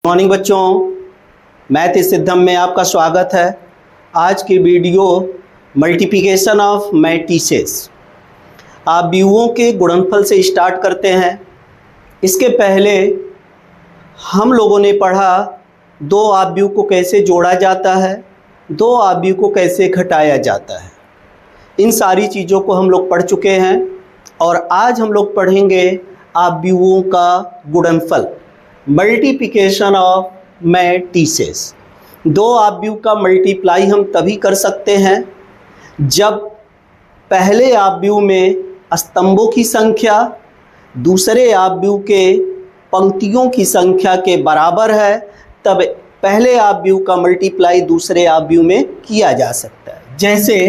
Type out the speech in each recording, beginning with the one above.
Morning बच्चों, math सिद्धम में आपका स्वागत है। आज की वीडियो मल्टीप्लिकेशन ऑफ मैट्रिसेस आव्यूहों के गुणनफल से स्टार्ट करते हैं। इसके पहले हम लोगों ने पढ़ा दो आव्यूह को कैसे जोड़ा जाता है, दो आव्यूह को कैसे घटाया जाता है। इन सारी चीज़ों को हम लोग पढ़ चुके हैं और आज हम लोग पढ़ेंगे आव्यूहों का गुणनफल, मल्टीप्लिकेशन ऑफ मैट्रिसेस। दो आव्यूह का मल्टीप्लाई हम तभी कर सकते हैं जब पहले आव्यूह में स्तंभों की संख्या दूसरे आव्यूह के पंक्तियों की संख्या के बराबर है, तब पहले आव्यूह का मल्टीप्लाई दूसरे आव्यूह में किया जा सकता है। जैसे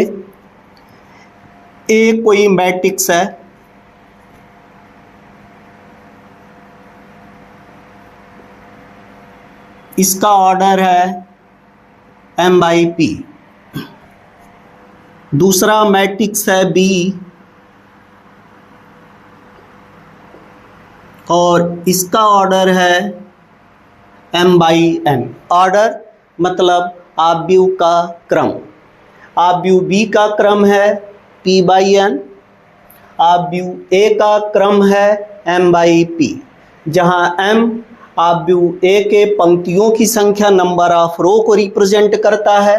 एक कोई मैट्रिक्स है, इसका ऑर्डर है m/p। दूसरा मैट्रिक्स है B और इसका ऑर्डर है m/n। ऑर्डर मतलब आव्यूह का क्रम। आव्यूह B का क्रम है p/n, आव्यूह A का क्रम है m/p। जहाँ m आव्यूह A के पंक्तियों की संख्या नंबर ऑफ रो को रिप्रेजेंट करता है,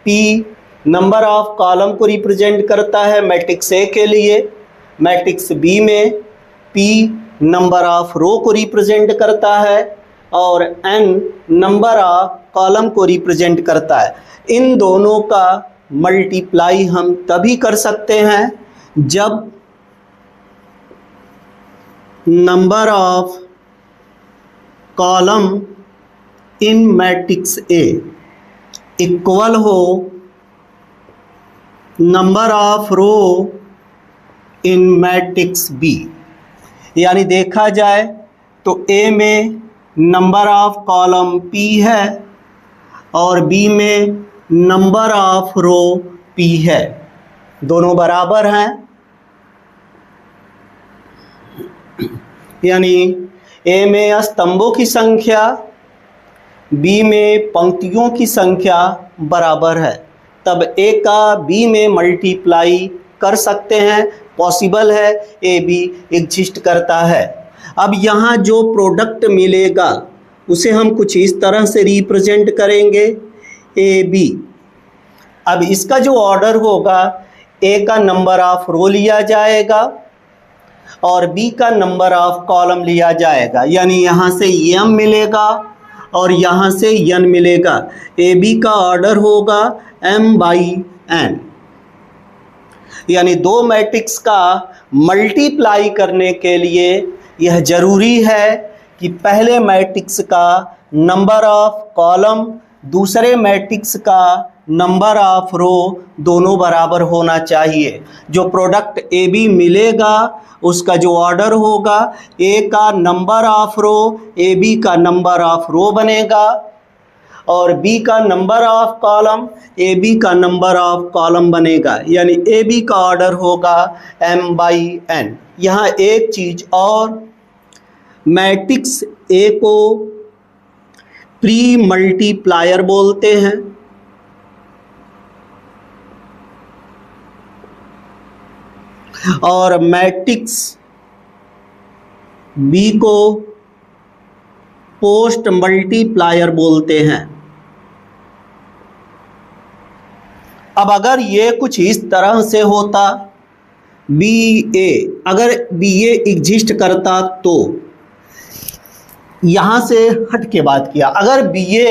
P नंबर ऑफ कॉलम को रिप्रेजेंट करता है मैट्रिक्स A के लिए, मैट्रिक्स B में P नंबर ऑफ रो को रिप्रेजेंट करता है और N नंबर ऑफ कॉलम को रिप्रेजेंट करता है। इन दोनों का मल्टीप्लाई हम तभी कर सकते हैं जब number of column in matrix A equal हो number of row in matrix B। यानी देखा जाए तो A में नंबर ऑफ कॉलम P है और B में नंबर ऑफ रो P है, दोनों बराबर हैं। यानी A में स्तंभों की संख्या B में पंक्तियों की संख्या बराबर है, तब A का B में मल्टीप्लाई कर सकते हैं, पॉसिबल है, A B एग्जिस्ट करता है। अब यहाँ जो प्रोडक्ट मिलेगा उसे हम कुछ इस तरह से रिप्रेजेंट करेंगे AB। अब इसका जो ऑर्डर होगा, A का नंबर ऑफ रो लिया जाएगा और B का नंबर ऑफ कॉलम लिया जाएगा। यानी यहाँ से m मिलेगा और यहाँ से n मिलेगा। AB का ऑर्डर होगा m/n। यानी दो मैट्रिक्स का मल्टीप्लाई करने के लिए यह जरूरी है कि पहले मैट्रिक्स का नंबर ऑफ कॉलम दूसरे मैट्रिक्स का नंबर ऑफ रो दोनों बराबर होना चाहिए। जो प्रोडक्ट AB मिलेगा उसका जो ऑर्डर होगा, A का नंबर ऑफ रो AB का नंबर ऑफ रो बनेगा और B का नंबर ऑफ कॉलम AB का नंबर ऑफ कॉलम बनेगा। यानी AB का ऑर्डर होगा m/n। यहाँ एक चीज़ और, मैट्रिक्स A को प्री मल्टीप्लायर बोलते हैं और मैट्रिक्स B को पोस्ट मल्टीप्लायर बोलते हैं। अब अगर ये कुछ इस तरह से होता, BA, अगर BA एग्जिस्ट करता तो यहाँ से हट के बात किया, अगर BA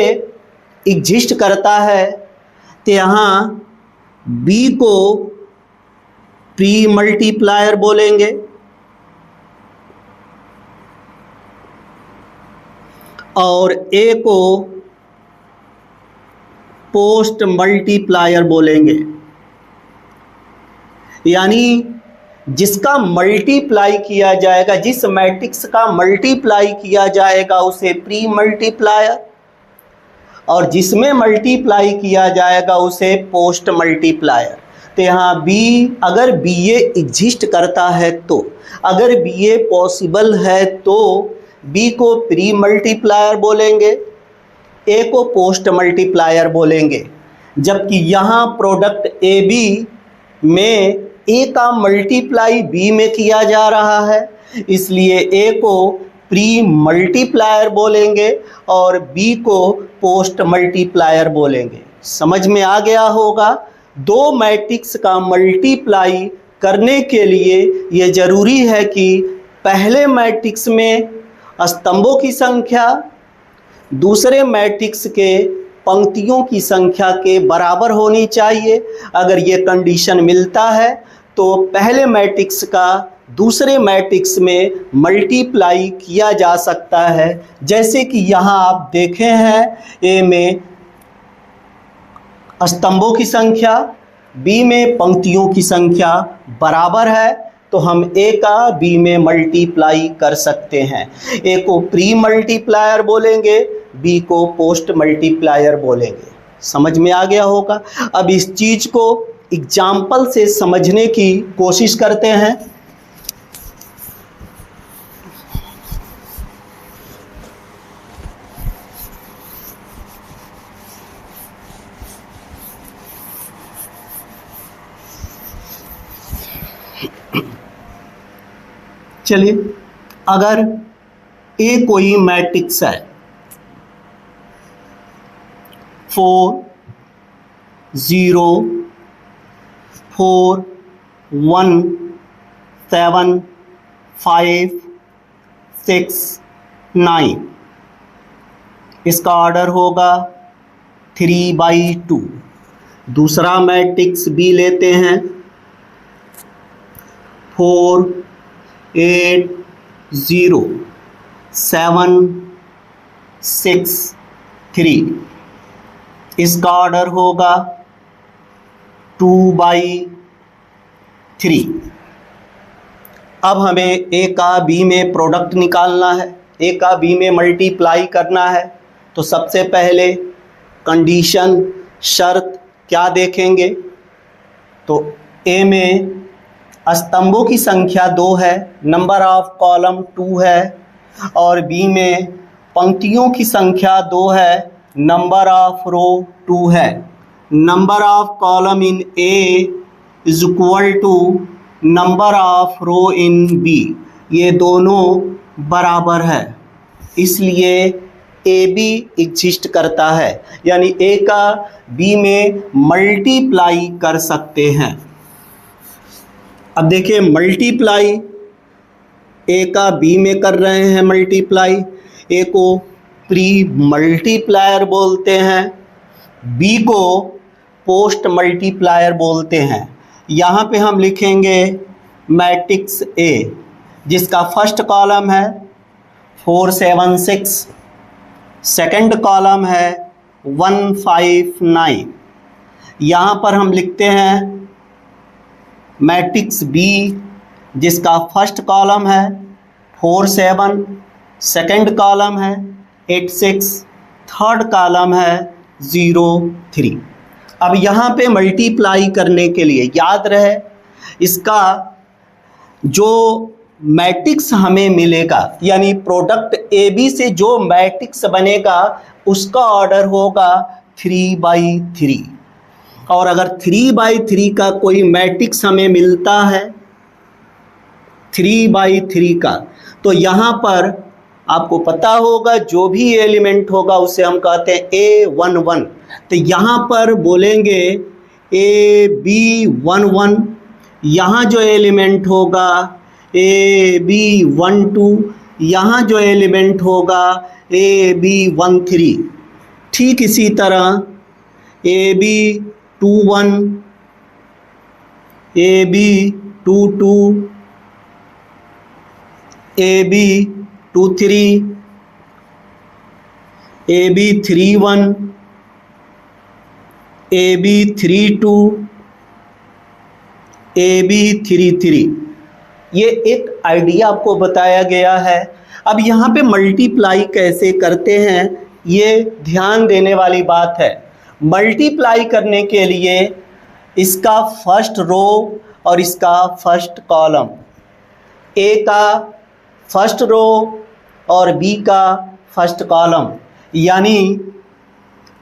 एग्जिस्ट करता है तो यहाँ B को प्री मल्टीप्लायर बोलेंगे और A को पोस्ट मल्टीप्लायर बोलेंगे। यानी जिसका मल्टीप्लाई किया जाएगा, जिस मैट्रिक्स का मल्टीप्लाई किया जाएगा उसे प्री मल्टीप्लायर और जिसमें मल्टीप्लाई किया जाएगा उसे पोस्ट मल्टीप्लायर। तो यहाँ B, अगर BA एग्जिस्ट करता है तो, अगर BA पॉसिबल है तो बी को प्री मल्टीप्लायर बोलेंगे, ए को पोस्ट मल्टीप्लायर बोलेंगे। जबकि यहाँ प्रोडक्ट ए बी में ए का मल्टीप्लाई बी में किया जा रहा है, इसलिए ए को प्री मल्टीप्लायर बोलेंगे और बी को पोस्ट मल्टीप्लायर बोलेंगे। समझ में आ गया होगा। दो मैट्रिक्स का मल्टीप्लाई करने के लिए ये ज़रूरी है कि पहले मैट्रिक्स में स्तंभों की संख्या दूसरे मैट्रिक्स के पंक्तियों की संख्या के बराबर होनी चाहिए। अगर ये कंडीशन मिलता है तो पहले मैट्रिक्स का दूसरे मैट्रिक्स में मल्टीप्लाई किया जा सकता है। जैसे कि यहाँ आप देखे हैं, ए में स्तंभों की संख्या, बी में पंक्तियों की संख्या बराबर है, तो हम ए का बी में मल्टीप्लाई कर सकते हैं। ए को प्री मल्टीप्लायर बोलेंगे, बी को पोस्ट मल्टीप्लायर बोलेंगे। समझ में आ गया होगा। अब इस चीज़ को एग्जाम्पल से समझने की कोशिश करते हैं। चलिए, अगर ए कोई मैट्रिक्स है 4 0 4 1 7 5 6 9, इसका ऑर्डर होगा 3/2। दूसरा मैट्रिक्स बी लेते हैं 4 8 0 7 6 3, इसका ऑर्डर होगा 2/3। अब हमें ए का बी में प्रोडक्ट निकालना है, ए का बी में मल्टीप्लाई करना है। तो सबसे पहले कंडीशन शर्त क्या देखेंगे, तो ए में स्तंभों की संख्या 2 है, नंबर ऑफ कॉलम 2 है, और बी में पंक्तियों की संख्या 2 है, नंबर ऑफ रो 2 है। Number of column in A is equal to number of row in B, ये दोनों बराबर है, इसलिए ए बी एग्जिस्ट करता है, यानी ए का बी में मल्टीप्लाई कर सकते हैं। अब देखिए, मल्टीप्लाई ए का बी में कर रहे हैं मल्टीप्लाई, ए को प्री मल्टीप्लायर बोलते हैं, बी को पोस्ट मल्टीप्लायर बोलते हैं। यहाँ पे हम लिखेंगे मैट्रिक्स ए, जिसका फर्स्ट कॉलम है 4 7 6, सेकंड कॉलम है 1 5 9। यहाँ पर हम लिखते हैं मैट्रिक्स बी, जिसका फर्स्ट कॉलम है 4 7, सेकंड कॉलम है 8 6, थर्ड कॉलम है 0 3। अब यहाँ पे मल्टीप्लाई करने के लिए याद रहे, इसका जो मैट्रिक्स हमें मिलेगा, यानी प्रोडक्ट ए बी से जो मैट्रिक्स बनेगा उसका ऑर्डर होगा 3/3। और अगर 3/3 का कोई मैट्रिक्स हमें मिलता है 3/3 का, तो यहाँ पर आपको पता होगा जो भी एलिमेंट होगा उसे हम कहते हैं A11। तो यहाँ पर बोलेंगे AB11, यहाँ जो एलिमेंट होगा AB12, यहाँ जो एलिमेंट होगा AB13। ठीक इसी तरह AB21, AB22, AB23, AB31, AB32, AB33। ये एक आइडिया आपको बताया गया है। अब यहाँ पे मल्टीप्लाई कैसे करते हैं ये ध्यान देने वाली बात है। मल्टीप्लाई करने के लिए इसका फर्स्ट रो और इसका फर्स्ट कॉलम, ए का फर्स्ट रो और बी का फर्स्ट कॉलम, यानी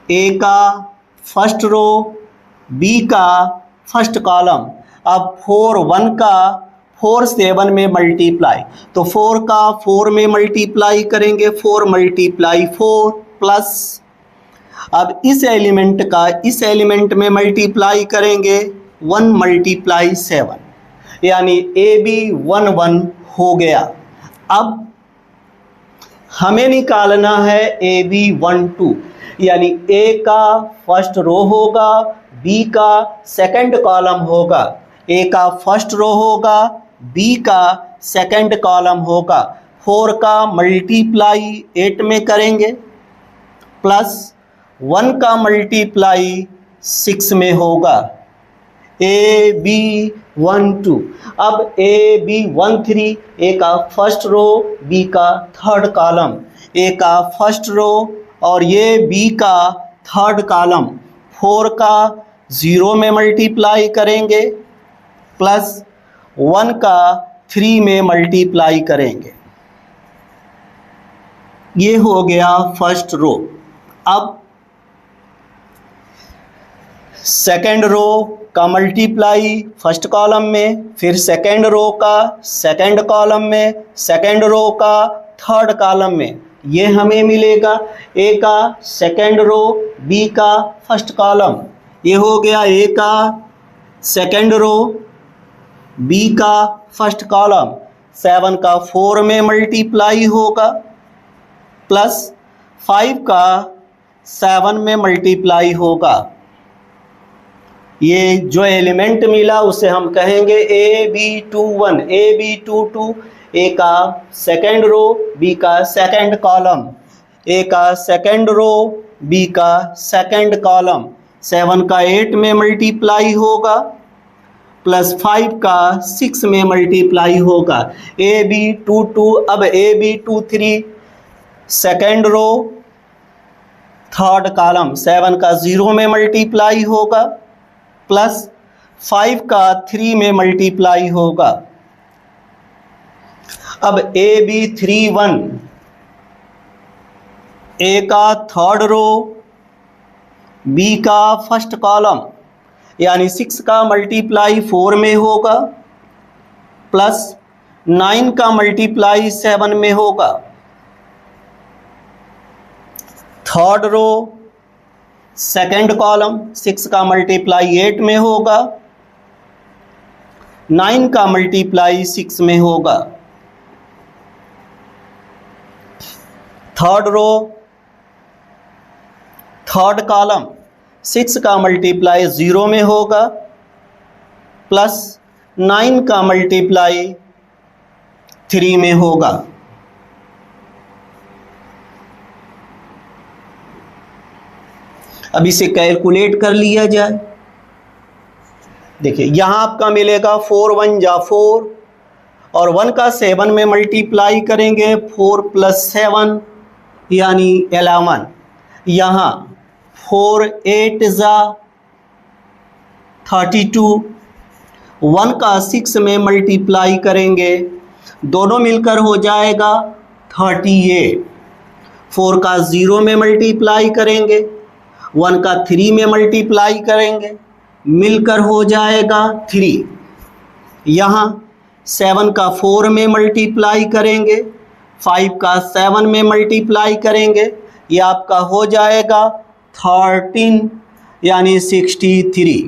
ए का फर्स्ट रो, बी का फर्स्ट कॉलम। अब 4 1 का 4 7 में मल्टीप्लाई, तो 4 का 4 में मल्टीप्लाई करेंगे, 4 मल्टीप्लाई 4 प्लस, अब इस एलिमेंट का इस एलिमेंट में मल्टीप्लाई करेंगे 1 मल्टीप्लाई 7, यानी ए बी 1 1 हो गया। अब हमें निकालना है ए बी 1 2, यानी ए का फर्स्ट रो होगा, बी का सेकंड कॉलम होगा, ए का फर्स्ट रो होगा, बी का सेकंड कॉलम होगा। 4 का मल्टीप्लाई 8 में करेंगे, प्लस 1 का मल्टीप्लाई 6 में होगा, ए बी 1 2। अब ए बी 1 3, ए का फर्स्ट रो, बी का थर्ड कॉलम, ए का फर्स्ट रो और ये बी का थर्ड कॉलम। 4 का 0 में मल्टीप्लाई करेंगे, प्लस 1 का 3 में मल्टीप्लाई करेंगे। ये हो गया फर्स्ट रो। अब सेकेंड रो का मल्टीप्लाई फर्स्ट कॉलम में, फिर सेकेंड रो का सेकेंड कॉलम में, सेकेंड रो का थर्ड कॉलम में, ये हमें मिलेगा ए का सेकेंड रो, बी का फर्स्ट कॉलम। ये हो गया ए का सेकेंड रो, बी का फर्स्ट कॉलम। 7 का 4 में मल्टीप्लाई होगा, प्लस 5 का 7 में मल्टीप्लाई होगा। ये जो एलिमेंट मिला उसे हम कहेंगे ए बी 2 1, ए बी 2 2, ए का सेकेंड रो, बी का सेकेंड कॉलम, ए का सेकेंड रो, बी का सेकेंड कॉलम। 7 का 8 में मल्टीप्लाई होगा, प्लस 5 का 6 में मल्टीप्लाई होगा, ए बी 2 2। अब A B 2 3, second row third column, 7 का 0 में मल्टीप्लाई होगा, प्लस 5 का 3 में मल्टीप्लाई होगा। अब ए बी 3 1, ए का थर्ड रो, बी का फर्स्ट कॉलम, यानी 6 का मल्टीप्लाई 4 में होगा, प्लस 9 का मल्टीप्लाई 7 में होगा। थर्ड रो सेकेंड कॉलम, 6 का मल्टीप्लाई 8 में होगा, 9 का मल्टीप्लाई 6 में होगा। थर्ड रो थर्ड कॉलम, 6 का मल्टीप्लाई 0 में होगा, प्लस 9 का मल्टीप्लाई 3 में होगा। अब इसे कैलकुलेट कर लिया जाए। देखिए यहाँ आपका मिलेगा 4 1 जा 4 और 1 का 7 में मल्टीप्लाई करेंगे, 4 प्लस 7 यानी 11। यहाँ 4 8 जा 32, 1 का 6 में मल्टीप्लाई करेंगे, दोनों मिलकर हो जाएगा 38। 4 का 0 में मल्टीप्लाई करेंगे, 1 का 3 में मल्टीप्लाई करेंगे, मिलकर हो जाएगा 3। यहाँ 7 का 4 में मल्टीप्लाई करेंगे, 5 का 7 में मल्टीप्लाई करेंगे, ये आपका हो जाएगा 13 यानी 63।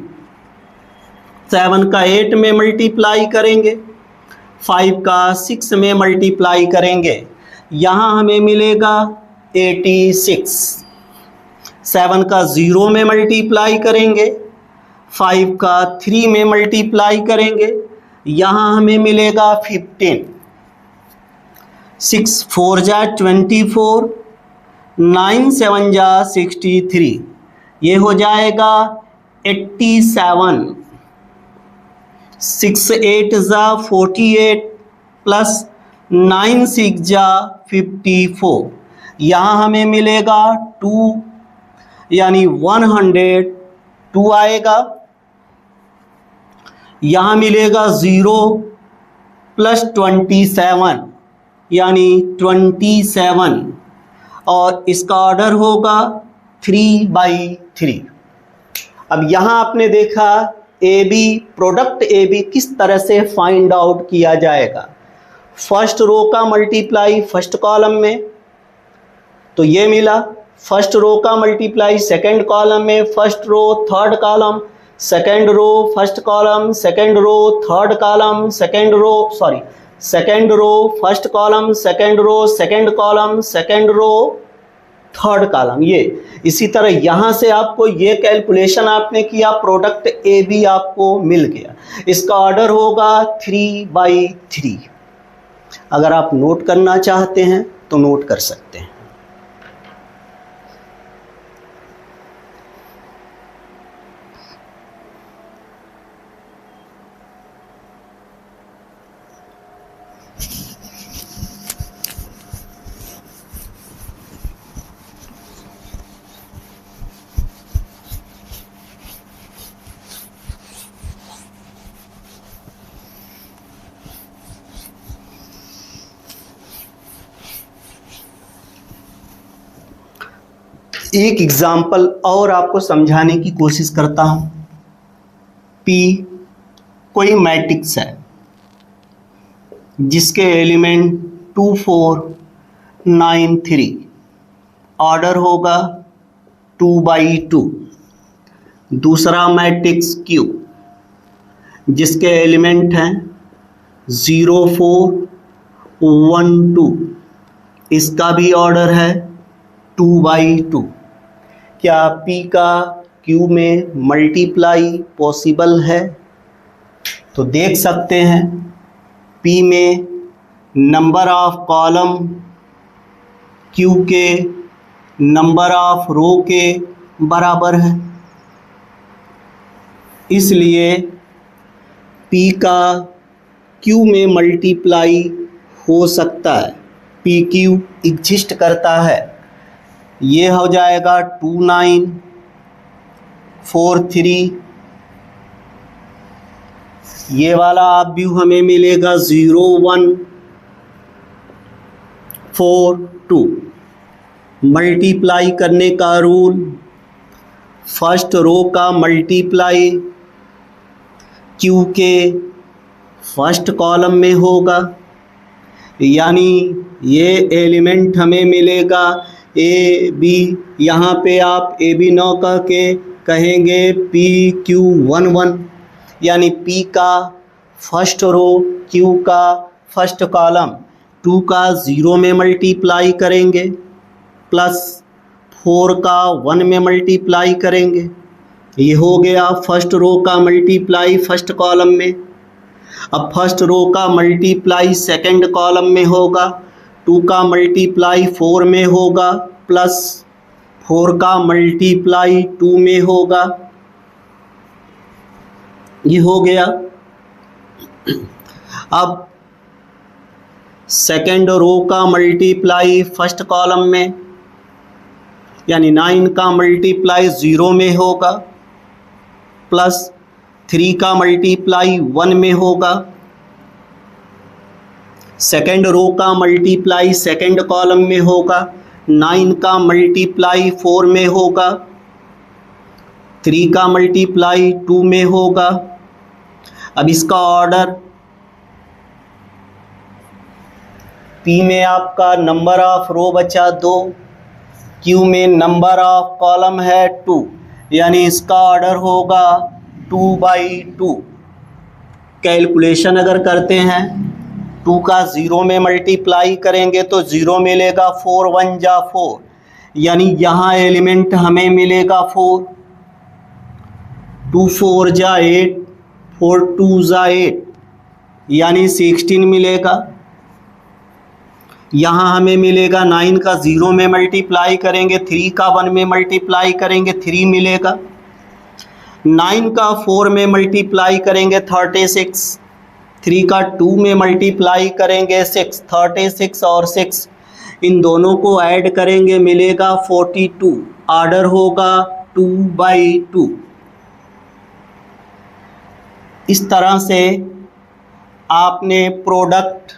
7 का 8 में मल्टीप्लाई करेंगे, 5 का 6 में मल्टीप्लाई करेंगे, यहाँ हमें मिलेगा 86। 7 का 0 में मल्टीप्लाई करेंगे, 5 का 3 में मल्टीप्लाई करेंगे, यहाँ हमें मिलेगा 15। 6 4 जा 24, 9 7 जा 63, ये हो जाएगा 87। 6 8 जा 48 प्लस 9 6 जा 54, यहाँ हमें मिलेगा 2 यानी 102 आएगा। यहाँ मिलेगा 0 प्लस 27 यानी 27 और इसका ऑर्डर होगा 3/3। अब यहाँ आपने देखा A B, product A B किस तरह से फाइंड आउट किया जाएगा। फर्स्ट रो का मल्टीप्लाई फर्स्ट कॉलम में तो ये मिला, फर्स्ट रो का मल्टीप्लाई सेकंड कॉलम में, first row third column, second row first column, second row third column, second row first column, second row second column, second row third column. ये इसी तरह यहाँ से आपको ये कैलकुलेशन आपने किया, प्रोडक्ट ए बी आपको मिल गया। इसका ऑर्डर होगा 3/3। अगर आप नोट करना चाहते हैं तो नोट कर सकते हैं। एक एग्जाम्पल और आपको समझाने की कोशिश करता हूं। P कोई मैट्रिक्स है जिसके एलिमेंट 2 4 9 3, ऑर्डर होगा 2/2। दूसरा मैट्रिक्स Q जिसके एलिमेंट हैं 0 4 1 2, इसका भी ऑर्डर है 2/2। क्या P का Q में मल्टीप्लाई पॉसिबल है? तो देख सकते हैं P में नंबर ऑफ कॉलम Q के नंबर ऑफ रो के बराबर है, इसलिए P का Q में मल्टीप्लाई हो सकता है। PQ एग्जिस्ट करता है। ये हो जाएगा 2 9 4 3, ये वाला आप व्यू हमें मिलेगा 0 1 4 2। मल्टीप्लाई करने का रूल, फर्स्ट रो का मल्टीप्लाई Q के फर्स्ट कॉलम में होगा, यानी ये एलिमेंट हमें मिलेगा ए बी। यहाँ पे आप ए बी न कह के कहेंगे PQ11, यानी P का फर्स्ट रो Q का फर्स्ट कॉलम 2 का 0 में मल्टीप्लाई करेंगे प्लस 4 का 1 में मल्टीप्लाई करेंगे। ये हो गया फर्स्ट रो का मल्टीप्लाई फर्स्ट कॉलम में। अब फर्स्ट रो का मल्टीप्लाई सेकंड कॉलम में होगा, 2 का मल्टीप्लाई 4 में होगा प्लस 4 का मल्टीप्लाई 2 में होगा। ये हो गया। अब सेकंड रो का मल्टीप्लाई फर्स्ट कॉलम में, यानी 9 का मल्टीप्लाई 0 में होगा प्लस 3 का मल्टीप्लाई 1 में होगा। सेकंड रो का मल्टीप्लाई सेकंड कॉलम में होगा, 9 का मल्टीप्लाई 4 में होगा, 3 का मल्टीप्लाई 2 में होगा। अब इसका ऑर्डर, P में आपका नंबर ऑफ रो बचा 2, Q में नंबर ऑफ कॉलम है 2, यानी इसका ऑर्डर होगा 2/2। कैलकुलेशन अगर करते हैं 2 का 0 में मल्टीप्लाई करेंगे तो 0 मिलेगा, 4 1 जा 4, यानी यहाँ एलिमेंट हमें मिलेगा 4, 2 4 जा 8, 4 2 जा 8, यानी 16 मिलेगा। यहाँ हमें मिलेगा 9 का 0 में मल्टीप्लाई करेंगे, 3 का 1 में मल्टीप्लाई करेंगे 3 मिलेगा, 9 का 4 में मल्टीप्लाई करेंगे 36, 3 का 2 में मल्टीप्लाई करेंगे 6, 36 और 6 इन दोनों को ऐड करेंगे मिलेगा 42, ऑर्डर होगा 2/2। इस तरह से आपने product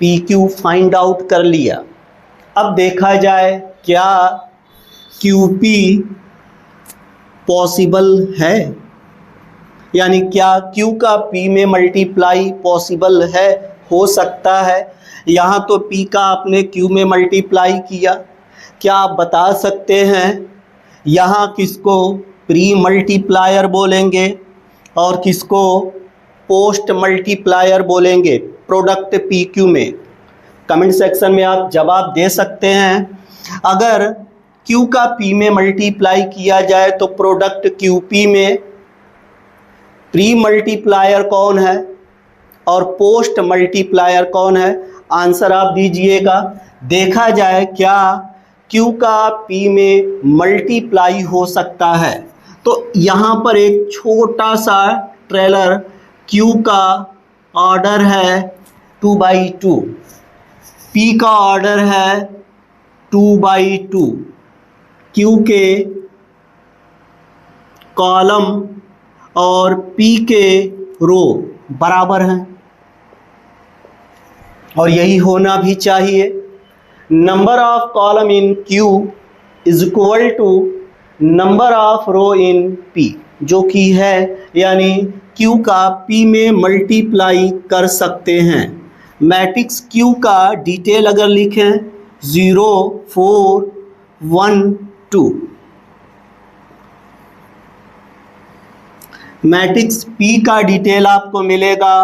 P Q find out कर लिया। अब देखा जाए क्या क्यू पी पॉसिबल है, यानी क्या क्यू का पी में मल्टीप्लाई पॉसिबल है, हो सकता है। यहाँ तो पी का आपने क्यू में मल्टीप्लाई किया, क्या आप बता सकते हैं यहाँ किसको प्री मल्टीप्लायर बोलेंगे और किसको पोस्ट मल्टीप्लायर बोलेंगे प्रोडक्ट पी क्यू में? कमेंट सेक्शन में आप जवाब दे सकते हैं। अगर क्यू का पी में मल्टीप्लाई किया जाए तो प्रोडक्ट क्यू पी में प्री मल्टीप्लायर कौन है और पोस्ट मल्टीप्लायर कौन है? आंसर आप दीजिएगा। देखा जाए क्या क्यू का पी में मल्टीप्लाई हो सकता है, तो यहाँ पर एक छोटा सा ट्रेलर, क्यू का ऑर्डर है 2/2, पी का ऑर्डर है 2/2, क्यू के कॉलम और पी के रो बराबर हैं और यही होना भी चाहिए। Number of column in Q is equal to number of row in P, जो कि है, यानी क्यू का पी में मल्टीप्लाई कर सकते हैं। मैट्रिक्स क्यू का डिटेल अगर लिखें 0 4 1 2, मैट्रिक्स पी का डिटेल आपको मिलेगा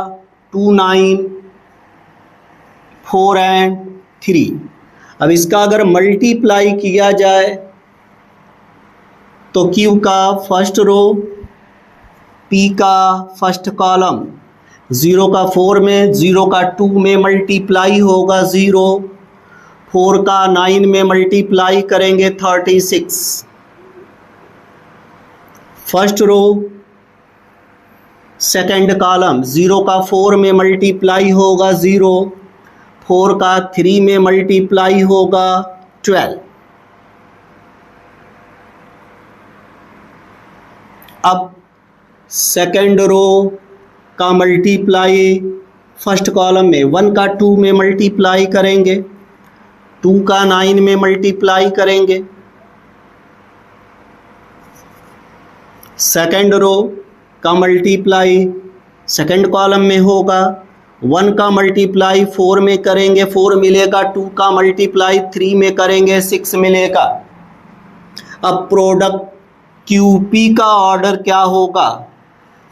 2 9 4 एंड 3। अब इसका अगर मल्टीप्लाई किया जाए तो क्यू का फर्स्ट रो, पी का फर्स्ट कॉलम, 0 का 4 में, 0 का 2 में मल्टीप्लाई होगा 0, 4 का 9 में मल्टीप्लाई करेंगे 36। फर्स्ट रो सेकंड कॉलम, 0 का 4 में मल्टीप्लाई होगा 0, 4 का 3 में मल्टीप्लाई होगा 12। अब सेकंड रो का मल्टीप्लाई फर्स्ट कॉलम में, 1 का 2 में मल्टीप्लाई करेंगे, 2 का 9 में मल्टीप्लाई करेंगे। सेकंड रो का मल्टीप्लाई सेकंड कॉलम में होगा, 1 का मल्टीप्लाई 4 में करेंगे, 4 मिलेगा, 2 का मल्टीप्लाई 3 में करेंगे, 6 मिलेगा। अब प्रोडक्ट क्यू पी का ऑर्डर क्या होगा?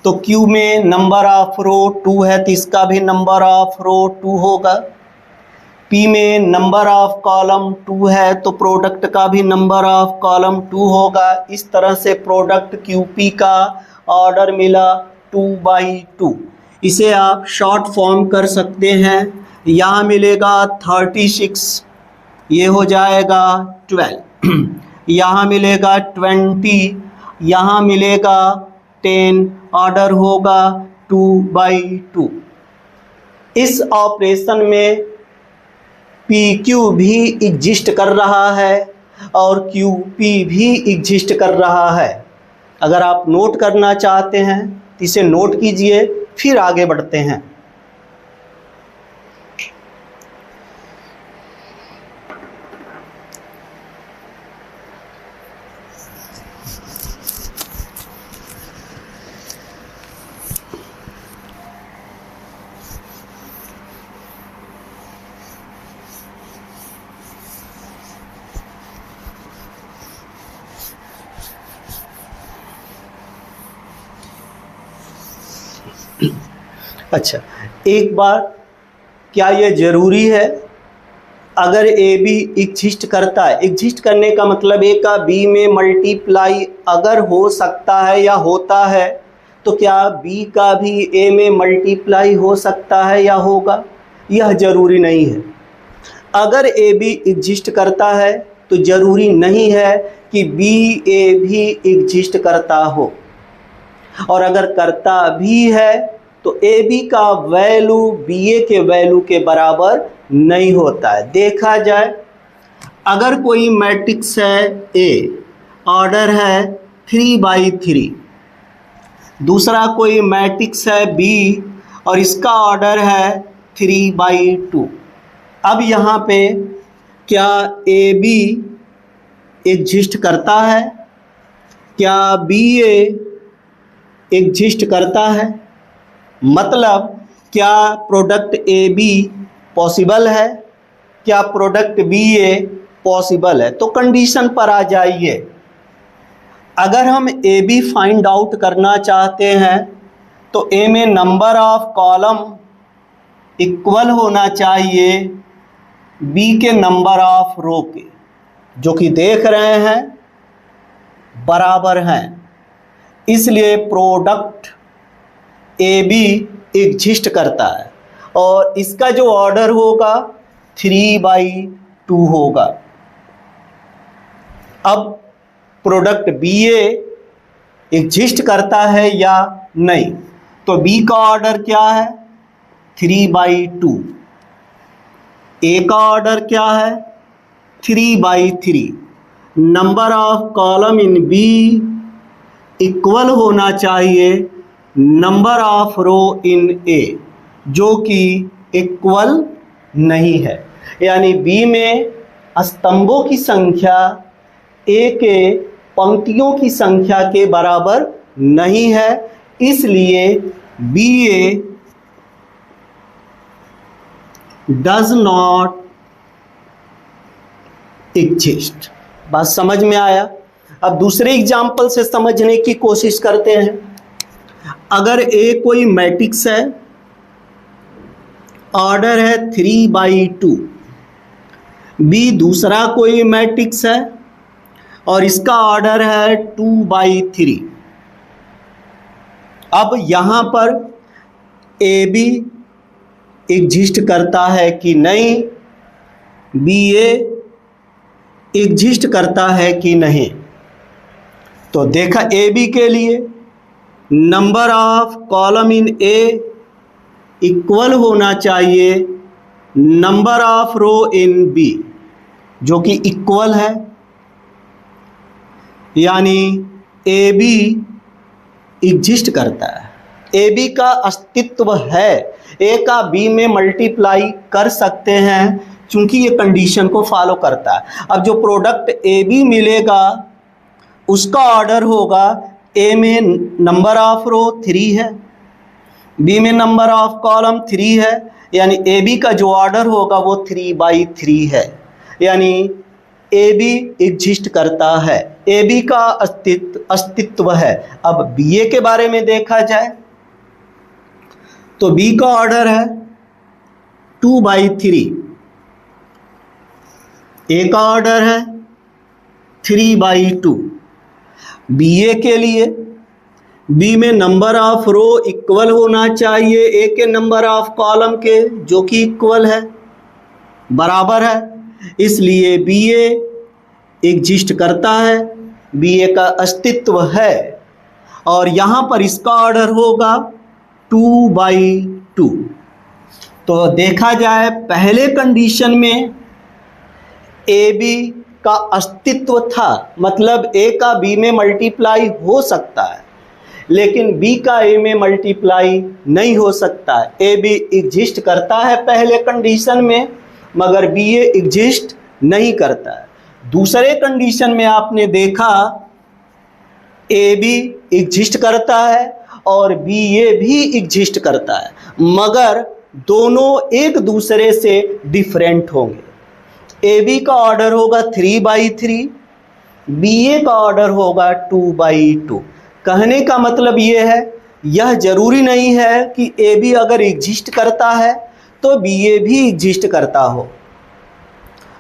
तो क्यू में नंबर ऑफ रो 2 है तो इसका भी नंबर ऑफ रो 2 होगा। पी में नंबर ऑफ कॉलम 2 है तो प्रोडक्ट का भी नंबर ऑफ कॉलम 2 होगा। इस तरह से प्रोडक्ट क्यू पी का ऑर्डर मिला 2/2। इसे आप शॉर्ट फॉर्म कर सकते हैं। यहाँ मिलेगा 36, ये हो जाएगा 12, यहाँ मिलेगा 20, यहाँ मिलेगा 10, ऑर्डर होगा 2/2। इस ऑपरेशन में पी क्यू भी एग्जिस्ट कर रहा है और क्यू पी भी एग्जिस्ट कर रहा है। अगर आप नोट करना चाहते हैं तो इसे नोट कीजिए, फिर आगे बढ़ते हैं। अच्छा, एक बार क्या ये ज़रूरी है? अगर ए बी एग्जिस्ट करता है, एग्जिस्ट करने का मतलब ए का बी में मल्टीप्लाई अगर हो सकता है या होता है, तो क्या बी का भी ए में मल्टीप्लाई हो सकता है या होगा? यह ज़रूरी नहीं है। अगर ए बी एग्जिस्ट करता है तो ज़रूरी नहीं है कि बी ए भी एग्जिस्ट करता हो, और अगर करता भी है तो ए बी का वैल्यू बी ए के वैल्यू के बराबर नहीं होता है। देखा जाए, अगर कोई मैट्रिक्स है ए, ऑर्डर है 3/3, दूसरा कोई मैट्रिक्स है बी और इसका ऑर्डर है 3/2, अब यहाँ पे क्या ए बी एग्जिस्ट करता है? क्या बी ए एग्जिस्ट करता है? मतलब क्या प्रोडक्ट ए बी पॉसिबल है? क्या प्रोडक्ट बी ए पॉसिबल है? तो कंडीशन पर आ जाइए। अगर हम ए बी फाइंड आउट करना चाहते हैं तो ए में नंबर ऑफ कॉलम इक्वल होना चाहिए बी के नंबर ऑफ रो के, जो कि देख रहे हैं बराबर हैं। इसलिए प्रोडक्ट ए बी एग्जिस्ट करता है और इसका जो ऑर्डर होगा 3/2 होगा। अब प्रोडक्ट बी ए एग्जिस्ट करता है या नहीं, तो बी का ऑर्डर क्या है? 3/2। ए का ऑर्डर क्या है? 3/3। Number of column in B equal होना चाहिए नंबर ऑफ रो इन ए, जो कि इक्वल नहीं है। यानी बी में स्तंभों की संख्या ए के पंक्तियों की संख्या के बराबर नहीं है। इसलिए B A does not exist. बात समझ में आया? अब दूसरे एग्जाम्पल से समझने की कोशिश करते हैं। अगर ए कोई मैट्रिक्स है, ऑर्डर है 3/2, बी दूसरा कोई मैट्रिक्स है और इसका ऑर्डर है 2/3। अब यहाँ पर ए बी एग्जिस्ट करता है कि नहीं, बी ए एग्जिस्ट करता है कि नहीं। तो देखा ए बी के लिए number of column in A equal होना चाहिए number of row in B, जो कि इक्वल है। यानी ए बी एग्जिस्ट करता है, ए बी का अस्तित्व है। ए का बी में मल्टीप्लाई कर सकते हैं क्योंकि ये कंडीशन को फॉलो करता है। अब जो प्रोडक्ट ए बी मिलेगा उसका ऑर्डर होगा, ए में नंबर ऑफ रो 3 है, बी में नंबर ऑफ कॉलम 3 है, यानी ए बी का जो ऑर्डर होगा वो 3/3 है। यानी ए बी एग्जिस्ट करता है, ए बी का अस्तित्व है। अब बी ए के बारे में देखा जाए तो बी का ऑर्डर है 2/3, ए का ऑर्डर है 3/2। बी ए के लिए बी में नंबर ऑफ रो इक्वल होना चाहिए ए के नंबर ऑफ कॉलम के, जो कि इक्वल है, बराबर है। इसलिए बी ए एग्जिस्ट करता है, बी ए का अस्तित्व है और यहाँ पर इसका ऑर्डर होगा 2/2। तो देखा जाए पहले कंडीशन में ए बी का अस्तित्व था, मतलब ए का बी में मल्टीप्लाई हो सकता है, लेकिन बी का ए में मल्टीप्लाई नहीं हो सकता है। ए बी एग्जिस्ट करता है पहले कंडीशन में, मगर बी ए एग्जिस्ट नहीं करता है। दूसरे कंडीशन में आपने देखा ए बी एग्जिस्ट करता है और बी ए भी एग्जिस्ट करता है, मगर दोनों एक दूसरे से डिफरेंट होंगे। ए बी का ऑर्डर होगा 3/3, बी ए का ऑर्डर होगा 2/2। कहने का मतलब ये है, यह जरूरी नहीं है कि ए बी अगर एग्जिस्ट करता है तो बी ए भी एग्जिस्ट करता हो,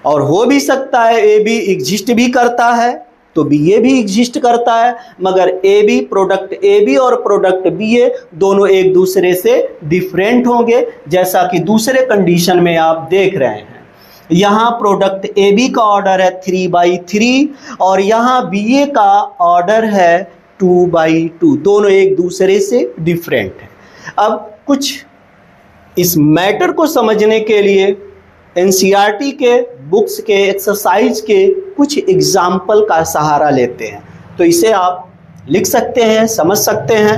और हो भी सकता है ए बी एग्जिस्ट भी करता है तो बी ए भी एग्जिस्ट करता है, मगर A B product A B और प्रोडक्ट बी ए दोनों एक दूसरे से डिफरेंट होंगे, जैसा कि दूसरे कंडीशन में आप देख रहे हैं। यहाँ प्रोडक्ट ए बी का ऑर्डर है 3/3 और यहाँ बी ए का ऑर्डर है 2/2, दोनों एक दूसरे से डिफरेंट हैं। अब कुछ इस मैटर को समझने के लिए एनसीईआरटी के बुक्स के एक्सरसाइज के कुछ एग्जाम्पल का सहारा लेते हैं, तो इसे आप लिख सकते हैं, समझ सकते हैं।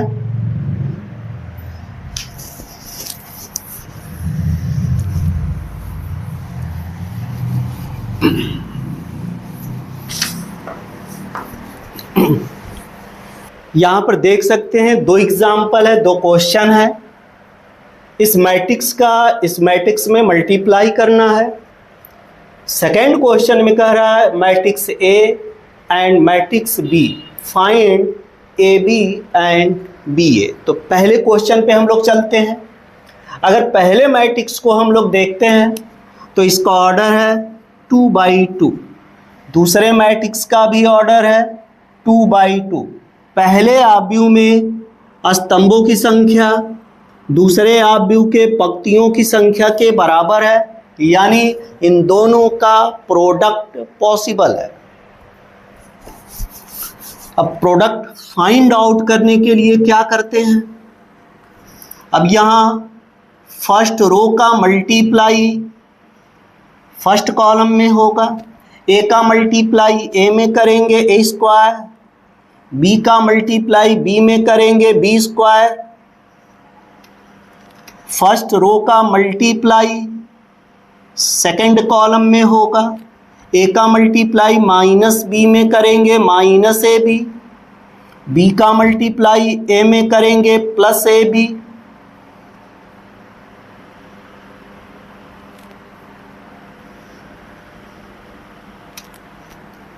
यहां पर देख सकते हैं दो एग्जाम्पल है, दो क्वेश्चन है। इस मैट्रिक्स का इस मैट्रिक्स में मल्टीप्लाई करना है। सेकेंड क्वेश्चन में कह रहा है matrix A and matrix b, find a b and b a. तो पहले क्वेश्चन पे हम लोग चलते हैं। अगर पहले मैट्रिक्स को हम लोग देखते हैं तो इसका ऑर्डर है 2/2। दूसरे मैट्रिक्स का भी ऑर्डर है 2/2। पहले आव्यूह में स्तंभों की संख्या दूसरे आव्यूह के पंक्तियों की संख्या के बराबर है, यानी इन दोनों का प्रोडक्ट पॉसिबल है। अब प्रोडक्ट फाइंड आउट करने के लिए क्या करते हैं, अब यहाँ फर्स्ट रो का मल्टीप्लाई फर्स्ट कॉलम में होगा, ए का मल्टीप्लाई ए में करेंगे ए स्क्वायर, बी का मल्टीप्लाई बी में करेंगे बी स्क्वायर। फर्स्ट रो का मल्टीप्लाई सेकंड कॉलम में होगा, ए का मल्टीप्लाई माइनस बी में करेंगे माइनस ए बी, बी का मल्टीप्लाई ए में करेंगे प्लस ए बी।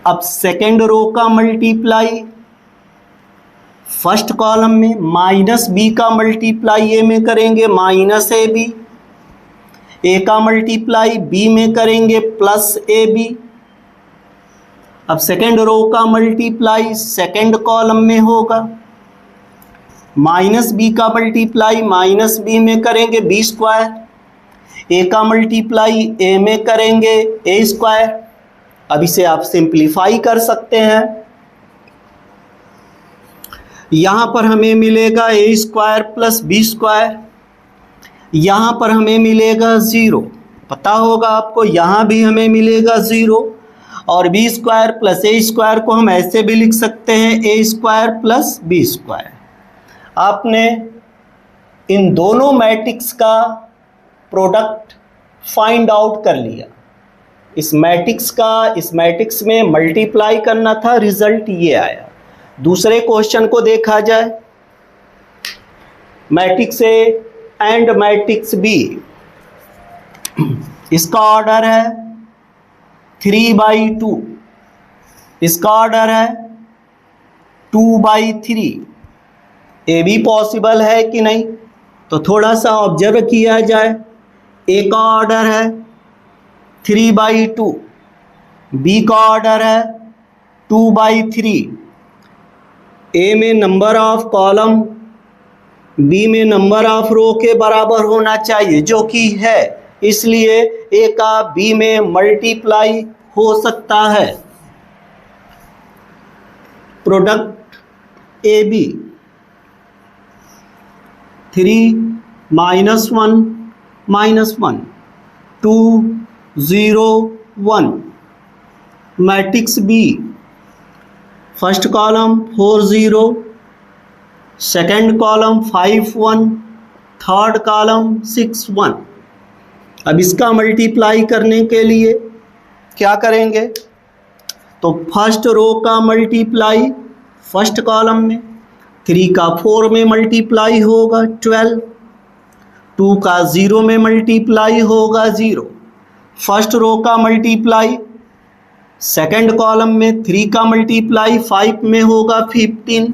अब सेकेंड रो का मल्टीप्लाई फर्स्ट कॉलम में माइनस बी का मल्टीप्लाई ए में करेंगे माइनस ए बी, ए का मल्टीप्लाई बी में करेंगे प्लस ए बी। अब सेकेंड रो का मल्टीप्लाई सेकेंड कॉलम में होगा, माइनस बी का मल्टीप्लाई माइनस बी में करेंगे बी स्क्वायर, ए का मल्टीप्लाई ए में करेंगे ए स्क्वायर। अब इसे आप सिंप्लीफाई कर सकते हैं। यहाँ पर हमें मिलेगा ए स्क्वायर प्लस बी स्क्वायर, यहाँ पर हमें मिलेगा 0, पता होगा आपको, यहाँ भी हमें मिलेगा 0। और बी स्क्वायर प्लस ए स्क्वायर को हम ऐसे भी लिख सकते हैं ए स्क्वायर प्लस बी स्क्वायर। आपने इन दोनों मैट्रिक्स का प्रोडक्ट फाइंड आउट कर लिया। इस मैट्रिक्स में मल्टीप्लाई करना था, रिजल्ट ये आया। दूसरे क्वेश्चन को देखा जाए, matrix A and matrix B, इसका ऑर्डर है 3/2, इसका ऑर्डर है 2/3। ए भी पॉसिबल है कि नहीं, तो थोड़ा सा ऑब्जर्व किया जाए। ए का ऑर्डर है 3/2, बी का ऑर्डर है 2/3। ए में नंबर ऑफ कॉलम बी में नंबर ऑफ रो के बराबर होना चाहिए, जो कि है, इसलिए ए का बी में मल्टीप्लाई हो सकता है। Product A B 3 -1 -1 2 0 1। Matrix B first column 4 0, second column 5 1, third column 6 1। अब इसका मल्टीप्लाई करने के लिए क्या करेंगे, तो फर्स्ट रो का मल्टीप्लाई फर्स्ट कॉलम में, 3 का 4 में मल्टीप्लाई होगा 12, 2 का 0 में मल्टीप्लाई होगा 0। फर्स्ट रो का मल्टीप्लाई सेकंड कॉलम में, 3 का मल्टीप्लाई 5 में होगा 15,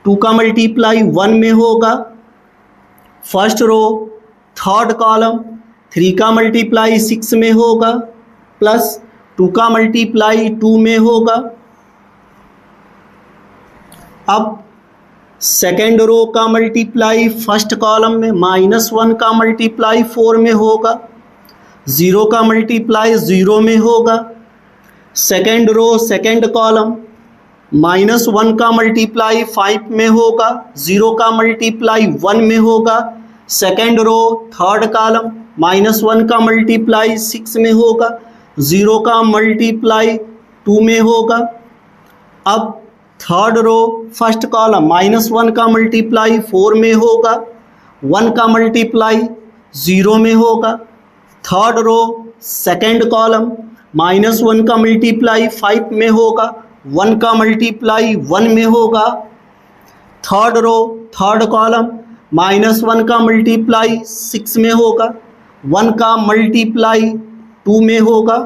2 का मल्टीप्लाई 1 में होगा। फर्स्ट रो थर्ड कॉलम, 3 का मल्टीप्लाई 6 में होगा प्लस 2 का मल्टीप्लाई 2 में होगा। अब सेकेंड रो का मल्टीप्लाई फर्स्ट कॉलम में, -1 का मल्टीप्लाई 4 में होगा, 0 का मल्टीप्लाई 0 में होगा। सेकेंड रो सेकेंड कॉलम, -1 का मल्टीप्लाई 5 में होगा, 0 का मल्टीप्लाई 1 में होगा। सेकेंड रो थर्ड कॉलम, -1 का मल्टीप्लाई 6 में होगा, 0 का मल्टीप्लाई 2 में होगा। अब थर्ड रो फर्स्ट कॉलम, -1 का मल्टीप्लाई 4 में होगा, 1 का मल्टीप्लाई 0 में होगा। थर्ड रो सेकेंड कॉलम, -1 का मल्टीप्लाई 5 में होगा, 1 का मल्टीप्लाई 1 में होगा। थर्ड रो थर्ड कॉलम -1 का मल्टीप्लाई 6 में होगा, 1 का मल्टीप्लाई 2 में होगा।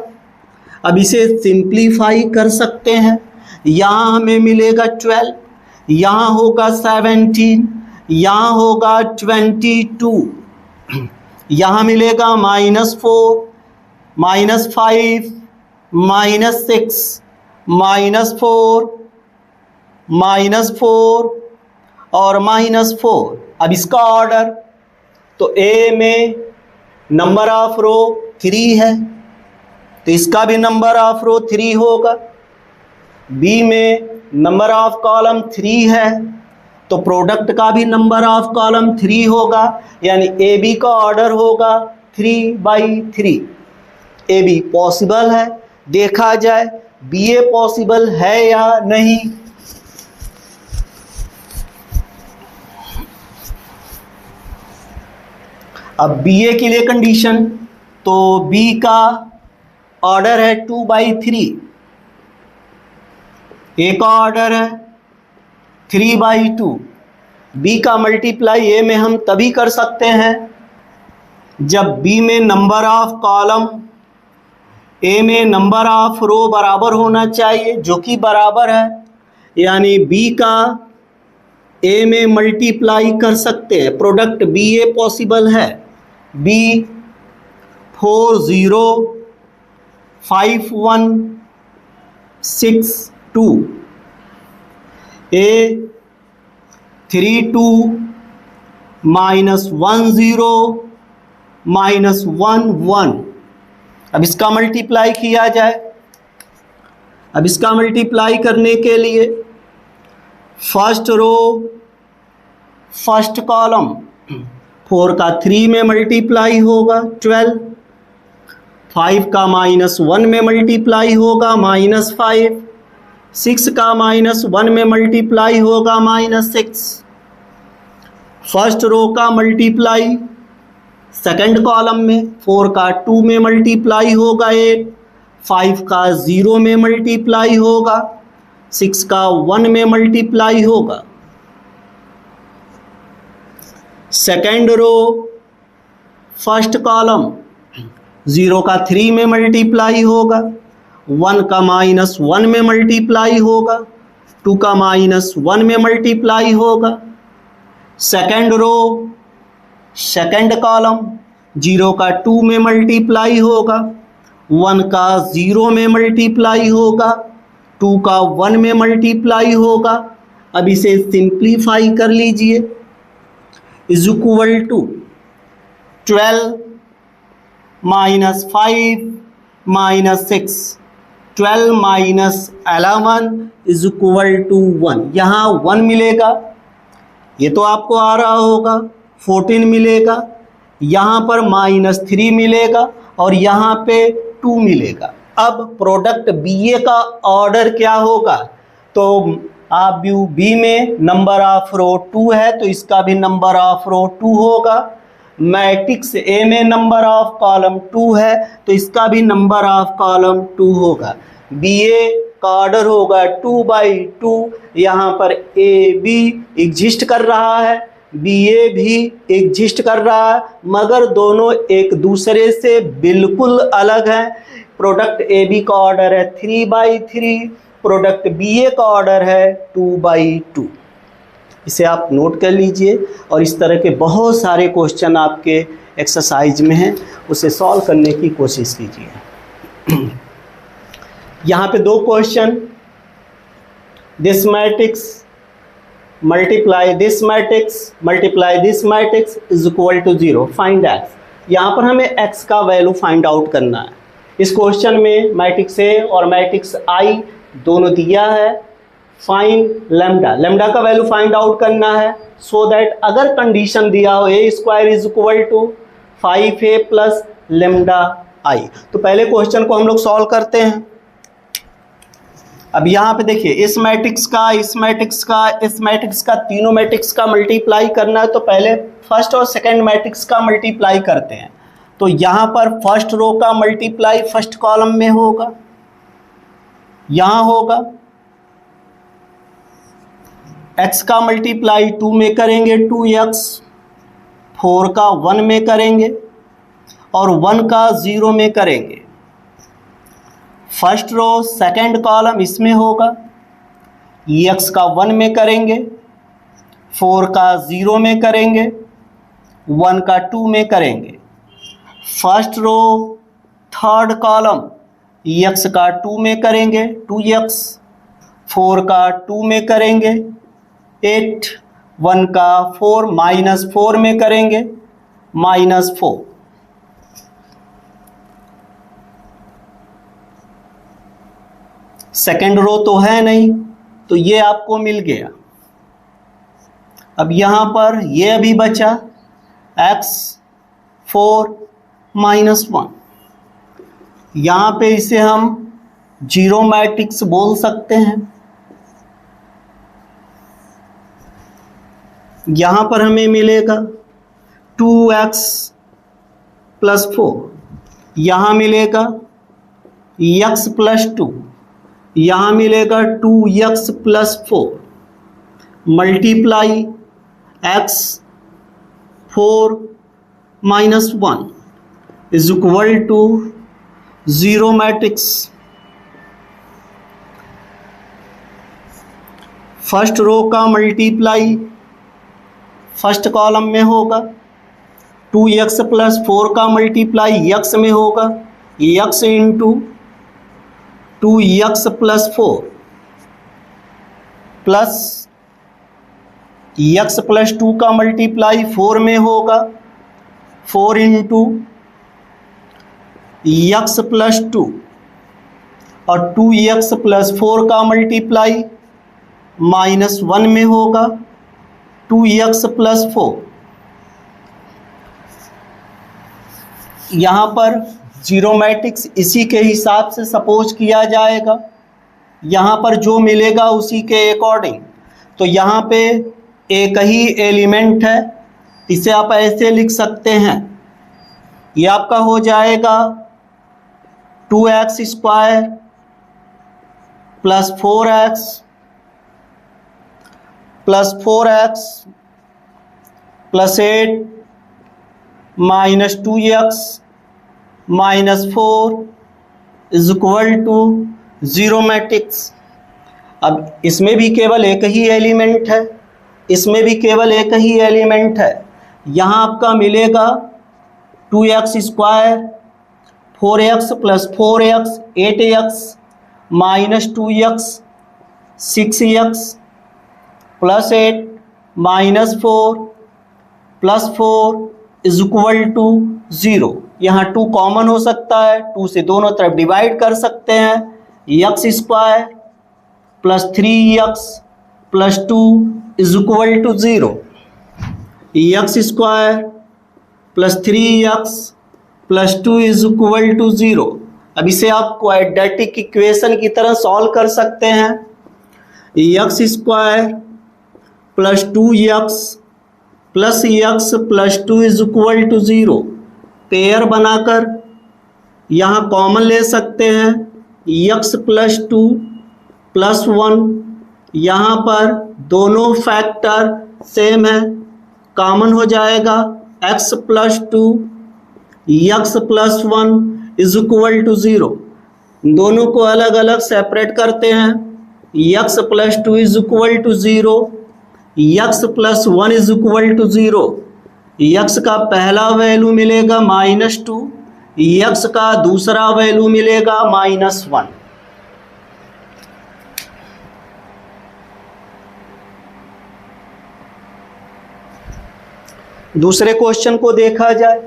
अब इसे सिंप्लीफाई कर सकते हैं। यहाँ हमें मिलेगा 12, यहाँ होगा 17, यहाँ होगा 22, यहाँ मिलेगा -4, -5, -6, -4, -4 और -4। अब इसका ऑर्डर, तो ए में नंबर ऑफ रो 3 है तो इसका भी नंबर ऑफ रो 3 होगा। बी में नंबर ऑफ कॉलम 3 है तो प्रोडक्ट का भी नंबर ऑफ कॉलम 3 होगा, यानी ए बी का ऑर्डर होगा 3/3। ए बी पॉसिबल है, देखा जाए बी ए पॉसिबल है या नहीं। अब बी ए के लिए कंडीशन, तो बी का ऑर्डर है 2/3, ए का ऑर्डर है 3/2। बी का मल्टीप्लाई ए में हम तभी कर सकते हैं जब बी में नंबर ऑफ कॉलम ए में नंबर ऑफ रो बराबर होना चाहिए, जो कि बराबर है, यानी बी का ए में मल्टीप्लाई कर सकते हैं। प्रोडक्ट बी ए पॉसिबल है। बी 4 0 5 1 6 2, ए 3 2 -1 0 -1 1। अब इसका मल्टीप्लाई किया जाए। अब इसका मल्टीप्लाई करने के लिए फर्स्ट रो फर्स्ट कॉलम 4 का 3 में मल्टीप्लाई होगा 12, 5 का -1 में मल्टीप्लाई होगा -5, 6 का -1 में मल्टीप्लाई होगा -6। फर्स्ट रो का मल्टीप्लाई सेकंड कॉलम में 4 का 2 में मल्टीप्लाई होगा 8, 5 का 0 में मल्टीप्लाई होगा, 6 का 1 में मल्टीप्लाई होगा। सेकंड रो फर्स्ट कॉलम 0 का 3 में मल्टीप्लाई होगा, 1 का -1 में मल्टीप्लाई होगा, 2 का -1 में मल्टीप्लाई होगा। सेकंड रो सेकंड कॉलम 0 का 2 में मल्टीप्लाई होगा, 1 का 0 में मल्टीप्लाई होगा, 2 का 1 में मल्टीप्लाई होगा। अब इसे सिंप्लीफाई कर लीजिए। Is equal to 12 -5 -6, 12 -11 is equal to 1। यहाँ 1 मिलेगा, ये तो आपको आ रहा होगा। 14 मिलेगा, यहाँ पर -3 मिलेगा और यहाँ पे 2 मिलेगा। अब प्रोडक्ट बी ए का ऑर्डर क्या होगा, तो आप बी में नंबर ऑफ रो 2 है तो इसका भी नंबर ऑफ रो 2 होगा। मैट्रिक्स ए में नंबर ऑफ कॉलम 2 है तो इसका भी नंबर ऑफ कॉलम 2 होगा। बी ए का ऑर्डर होगा 2/2। यहाँ पर ए बी एग्जिस्ट कर रहा है, बी ए भी एग्जिस्ट कर रहा है, मगर दोनों एक दूसरे से बिल्कुल अलग हैं। प्रोडक्ट ए बी का ऑर्डर है 3/3, प्रोडक्ट बी ए का ऑर्डर है 2/2। इसे आप नोट कर लीजिए और इस तरह के बहुत सारे क्वेश्चन आपके एक्सरसाइज में हैं, उसे सॉल्व करने की कोशिश कीजिए। यहाँ पे 2 question, this matrix multiply this matrix multiply this matrix is equal to 0, find x। यहाँ पर हमें x का वैल्यू फाइंड आउट करना है। इस क्वेश्चन में मैट्रिक्स ए और मैट्रिक्स आई दोनों दिया है। फाइंड लैम्डा, लैम्डा का वैल्यू फाइंड आउट करना है, सो दैट अगर कंडीशन दिया हो a square is equal to 5a plus lambda I. तो पहले क्वेश्चन को हम लोग सॉल्व करते हैं। अब यहाँ पे देखिए, इस मैट्रिक्स का इस मैट्रिक्स का इस मैट्रिक्स का तीनों मैट्रिक्स का मल्टीप्लाई करना है, तो पहले फर्स्ट और सेकंड मैट्रिक्स का मल्टीप्लाई करते हैं। तो यहाँ पर फर्स्ट रो का मल्टीप्लाई फर्स्ट कॉलम में होगा, यहाँ होगा। x का मल्टीप्लाई 2 में करेंगे 2x, 4 का 1 में करेंगे और 1 का 0 में करेंगे। फर्स्ट रो सेकंड कॉलम इसमें होगा, x का 1 में करेंगे, 4 का 0 में करेंगे, 1 का 2 में करेंगे। First row third column x का 2 में करेंगे 2x, 4 का 2 में करेंगे 8, 1 का 4 -4 में करेंगे -4। सेकेंड रो तो है नहीं, तो ये आपको मिल गया। अब यहाँ पर ये अभी बचा x 4 -1, यहाँ पे इसे हम जीरो मैट्रिक्स बोल सकते हैं। यहाँ पर हमें मिलेगा 2x + 4, यहाँ मिलेगा x + 2, यहाँ मिलेगा 2x + 4 multiply x 4 - 1 is equal to zero matrix. First row का मल्टीप्लाई फर्स्ट कॉलम में होगा, 2x + 4 का मल्टीप्लाई x में होगा, x × 2x + 4 प्लस x + 2 का मल्टीप्लाई 4 में होगा, 4 × x + 2 और 2x + 4 का मल्टीप्लाई -1 में होगा, 2x + 4। यहाँ पर जीरो मैट्रिक्स इसी के हिसाब से सपोज किया जाएगा, यहाँ पर जो मिलेगा उसी के अकॉर्डिंग। तो यहाँ पे एक ही एलिमेंट है, इसे आप ऐसे लिख सकते हैं, ये आपका हो जाएगा 2x² + 4x + 4x + 8 - 2x - 4 is equal to zero matrix. अब इसमें भी केवल एक ही एलिमेंट है, इसमें भी केवल एक ही एलिमेंट है। यहाँ आपका मिलेगा 2x², 4x + 4x 8x - 2x 6x + 8 - 4 + 4 is equal to 0। यहाँ 2 कॉमन हो सकता है, 2 से दोनों तरफ डिवाइड कर सकते हैं। x² + 3x + 2 is equal to 0। x² + 3x + 2 is equal to 0। अब इसे आप क्वाड्रेटिक इक्वेशन की तरह सॉल्व कर सकते हैं। x² + 2x + x + 2 is equal to 0। Pair बनाकर यहाँ कॉमन ले सकते हैं, x + 2 + 1, यहाँ पर दोनों फैक्टर सेम है, कॉमन हो जाएगा, x + 2 x + 1 is equal to 0। दोनों को अलग अलग सेपरेट करते हैं, x + 2 is equal to 0, x + 1 is equal to 0। x का पहला वैल्यू मिलेगा -2, x का दूसरा वैल्यू मिलेगा -1। दूसरे क्वेश्चन को देखा जाए।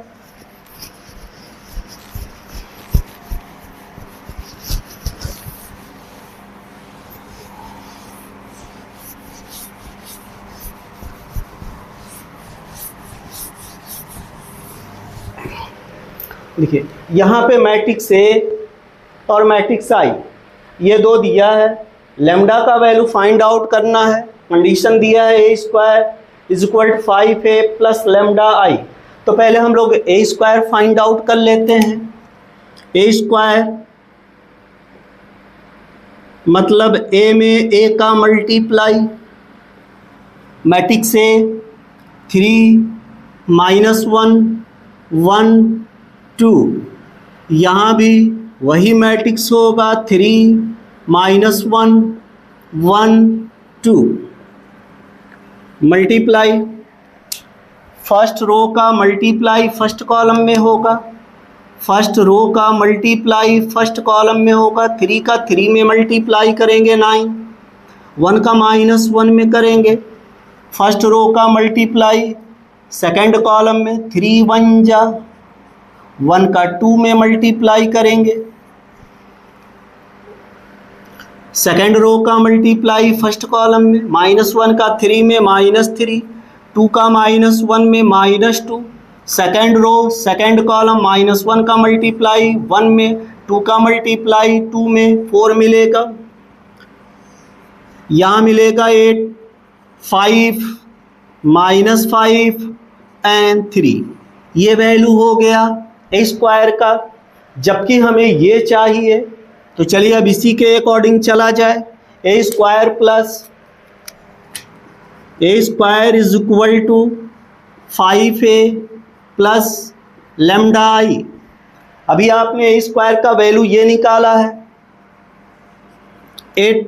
देखिए यहाँ पे मैट्रिक्स A और मैट्रिक्स I ये दो दिया है, लैम्डा का वैल्यू फाइंड आउट करना है। कंडीशन दिया है A² = 5A + λI। तो तो पहले हम लोग ए स्क्वायर फाइंड आउट कर लेते हैं। ए स्क्वायर मतलब ए में ए का मल्टीप्लाई, मैट्रिक्स ए 3 -1 1 2, यहाँ भी वही मैट्रिक्स होगा 3 -1 1 2। मल्टीप्लाई फर्स्ट रो का मल्टीप्लाई फर्स्ट कॉलम में होगा, फर्स्ट रो का मल्टीप्लाई फर्स्ट कॉलम में होगा। 3 का 3 में मल्टीप्लाई करेंगे 9, 1 का -1 में करेंगे। फर्स्ट रो का मल्टीप्लाई सेकंड कॉलम में 3 1 जा, 1 का 2 में मल्टीप्लाई करेंगे। सेकंड रो का मल्टीप्लाई फर्स्ट कॉलम में, -1 का 3 में -3, 2 का -1 में -2। सेकंड रो सेकंड कॉलम -1 का मल्टीप्लाई 1 में, 2 का मल्टीप्लाई 2 में 4 मिलेगा। यहाँ मिलेगा 8 5 -5 एंड 3। ये वैल्यू हो गया ए स्क्वायर का। जबकि हमें ये चाहिए तो चलिए अब इसी के अकॉर्डिंग चला जाए। A square is equal to 5a plus lambda I. अभी आपने ए स्क्वायर का वैल्यू ये निकाला है 8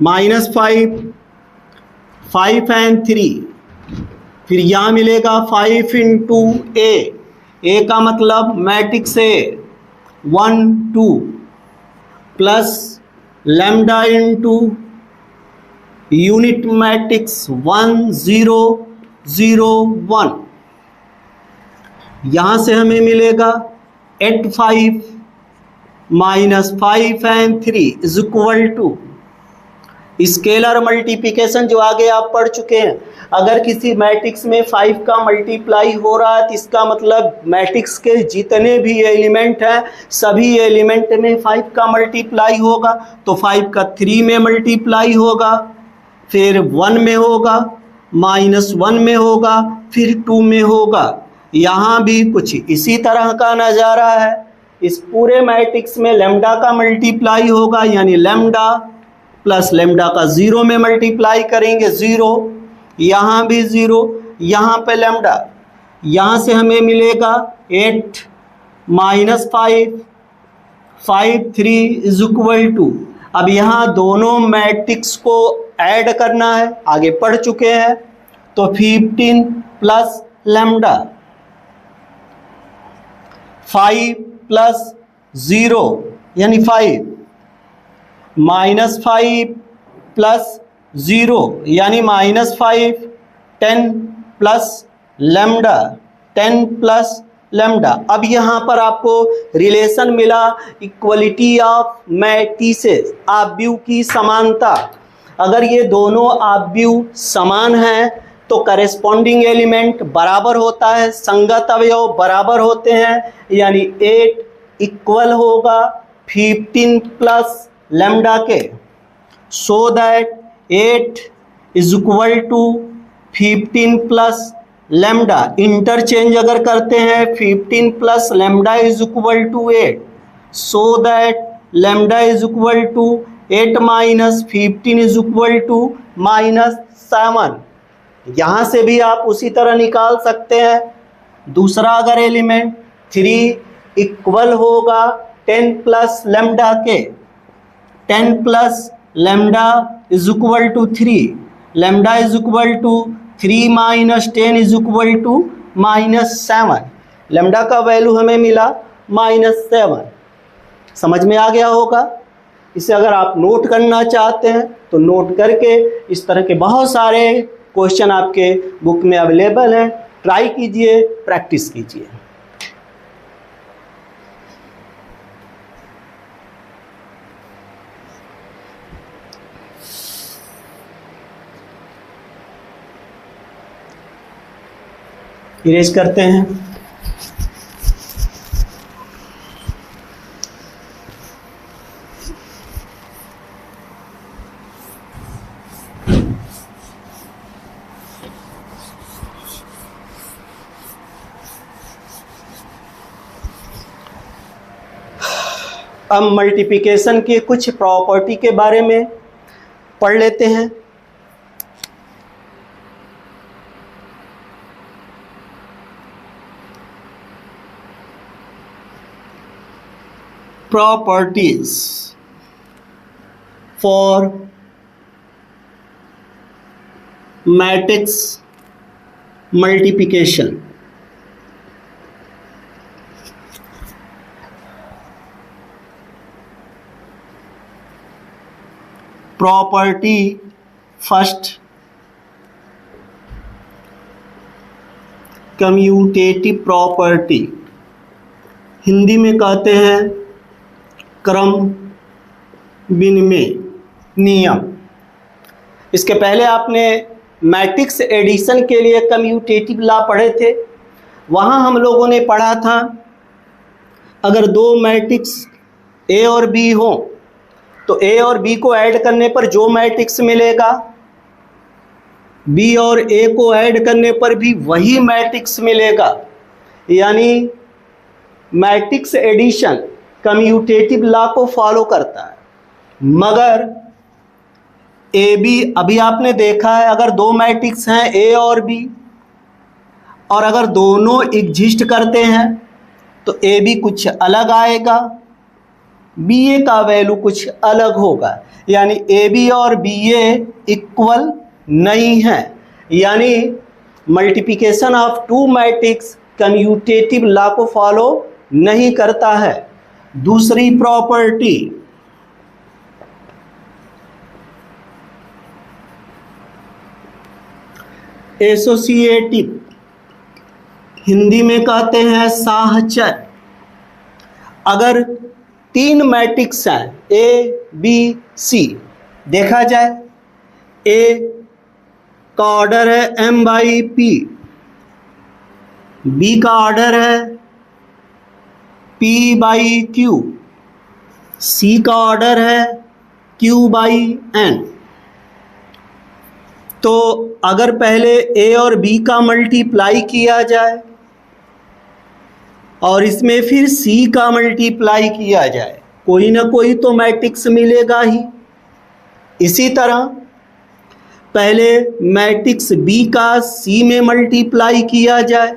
-5 5 एंड 3। फिर यहाँ मिलेगा 5 इंटू ए का मतलब matrix A 1 2 plus lambda into unit matrix 1 0 0 1। यहाँ से हमें मिलेगा 8 5 -5 and 3 is equal to scalar multiplication जो आगे आप पढ़ चुके हैं। अगर किसी मैट्रिक्स में 5 का मल्टीप्लाई हो रहा है तो इसका मतलब मैट्रिक्स के जितने भी एलिमेंट हैं सभी एलिमेंट में 5 का मल्टीप्लाई होगा। तो 5 का 3 में मल्टीप्लाई होगा, फिर 1 में होगा, -1 में होगा, फिर 2 में होगा। यहाँ भी कुछ इसी तरह का नज़ारा है। इस पूरे मैट्रिक्स में लैम्डा का मल्टीप्लाई होगा, यानी लैम्डा प्लस लैम्डा का 0 में मल्टीप्लाई करेंगे 0, यहाँ भी 0, यहाँ पे लैम्डा। यहाँ से हमें मिलेगा 8 -5 5 3 इज इक्वल टू। अब यहाँ दोनों मैट्रिक्स को ऐड करना है, आगे पढ़ चुके हैं। तो 15 प्लस लैम्डा 5 प्लस 0 यानी 5 -5 प्लस 0 यानी -5 10 प्लस लैम्डा 10 प्लस लैम्डा। अब यहाँ पर आपको रिलेशन मिला इक्वलिटी ऑफ मैट्रिसेस, आव्यूह की समानता। अगर ये दोनों आव्यूह समान हैं तो करेस्पॉन्डिंग एलिमेंट बराबर होता है, संगत अवयव बराबर होते हैं, यानी 8 इक्वल होगा 15 प्लस लैम्डा के। So that 8 is equal to 15 plus lambda. Interchange अगर करते हैं 15 plus lambda is equal to 8, so that lambda is equal to 8 minus 15 is equal to -7। यहाँ से भी आप उसी तरह निकाल सकते हैं। दूसरा अगर एलिमेंट 3 इक्वल होगा 10 प्लस लैम्डा के, 10 plus lambda is equal to 3, lambda is equal to 3 minus 10 is equal to -7। Lambda का वैल्यू हमें मिला -7। समझ में आ गया होगा। इसे अगर आप नोट करना चाहते हैं तो नोट करके, इस तरह के बहुत सारे क्वेश्चन आपके बुक में अवेलेबल हैं, ट्राई कीजिए, प्रैक्टिस कीजिए। इरेज करते हैं। अब मल्टीप्लिकेशन के कुछ प्रॉपर्टी के बारे में पढ़ लेते हैं। Properties for matrix multiplication. Property first, commutative property, Hindi में कहते हैं क्रम विनिमय नियम। इसके पहले आपने मैट्रिक्स एडिशन के लिए कम्यूटेटिव लॉ पढ़े थे। वहाँ हम लोगों ने पढ़ा था अगर दो मैट्रिक्स ए और बी हो तो ए और बी को ऐड करने पर जो मैट्रिक्स मिलेगा, बी और ए को ऐड करने पर भी वही मैट्रिक्स मिलेगा। यानी मैट्रिक्स एडिशन कम्यूटेटिव लॉ को फॉलो करता है। मगर ए बी, अभी आपने देखा है अगर दो मैट्रिक्स हैं ए और बी, और अगर दोनों एग्जिस्ट करते हैं तो ए बी कुछ अलग आएगा, बी ए का वैल्यू कुछ अलग होगा। यानी ए बी और बी ए इक्वल नहीं है। यानी multiplication of two matrix commutative law को फॉलो नहीं करता है। दूसरी प्रॉपर्टी, एसोसिएटिव, हिंदी में कहते हैं साहचर। अगर तीन मैट्रिक्स हैं ए बी सी, देखा जाए ए का ऑर्डर है एम बाई पी, बी का ऑर्डर है पी बाई क्यू, सी का ऑर्डर है क्यू बाई एन। तो अगर पहले ए और बी का मल्टीप्लाई किया जाए और इसमें फिर सी का मल्टीप्लाई किया जाए, कोई ना कोई तो मैट्रिक्स मिलेगा ही। इसी तरह पहले मैट्रिक्स बी का सी में मल्टीप्लाई किया जाए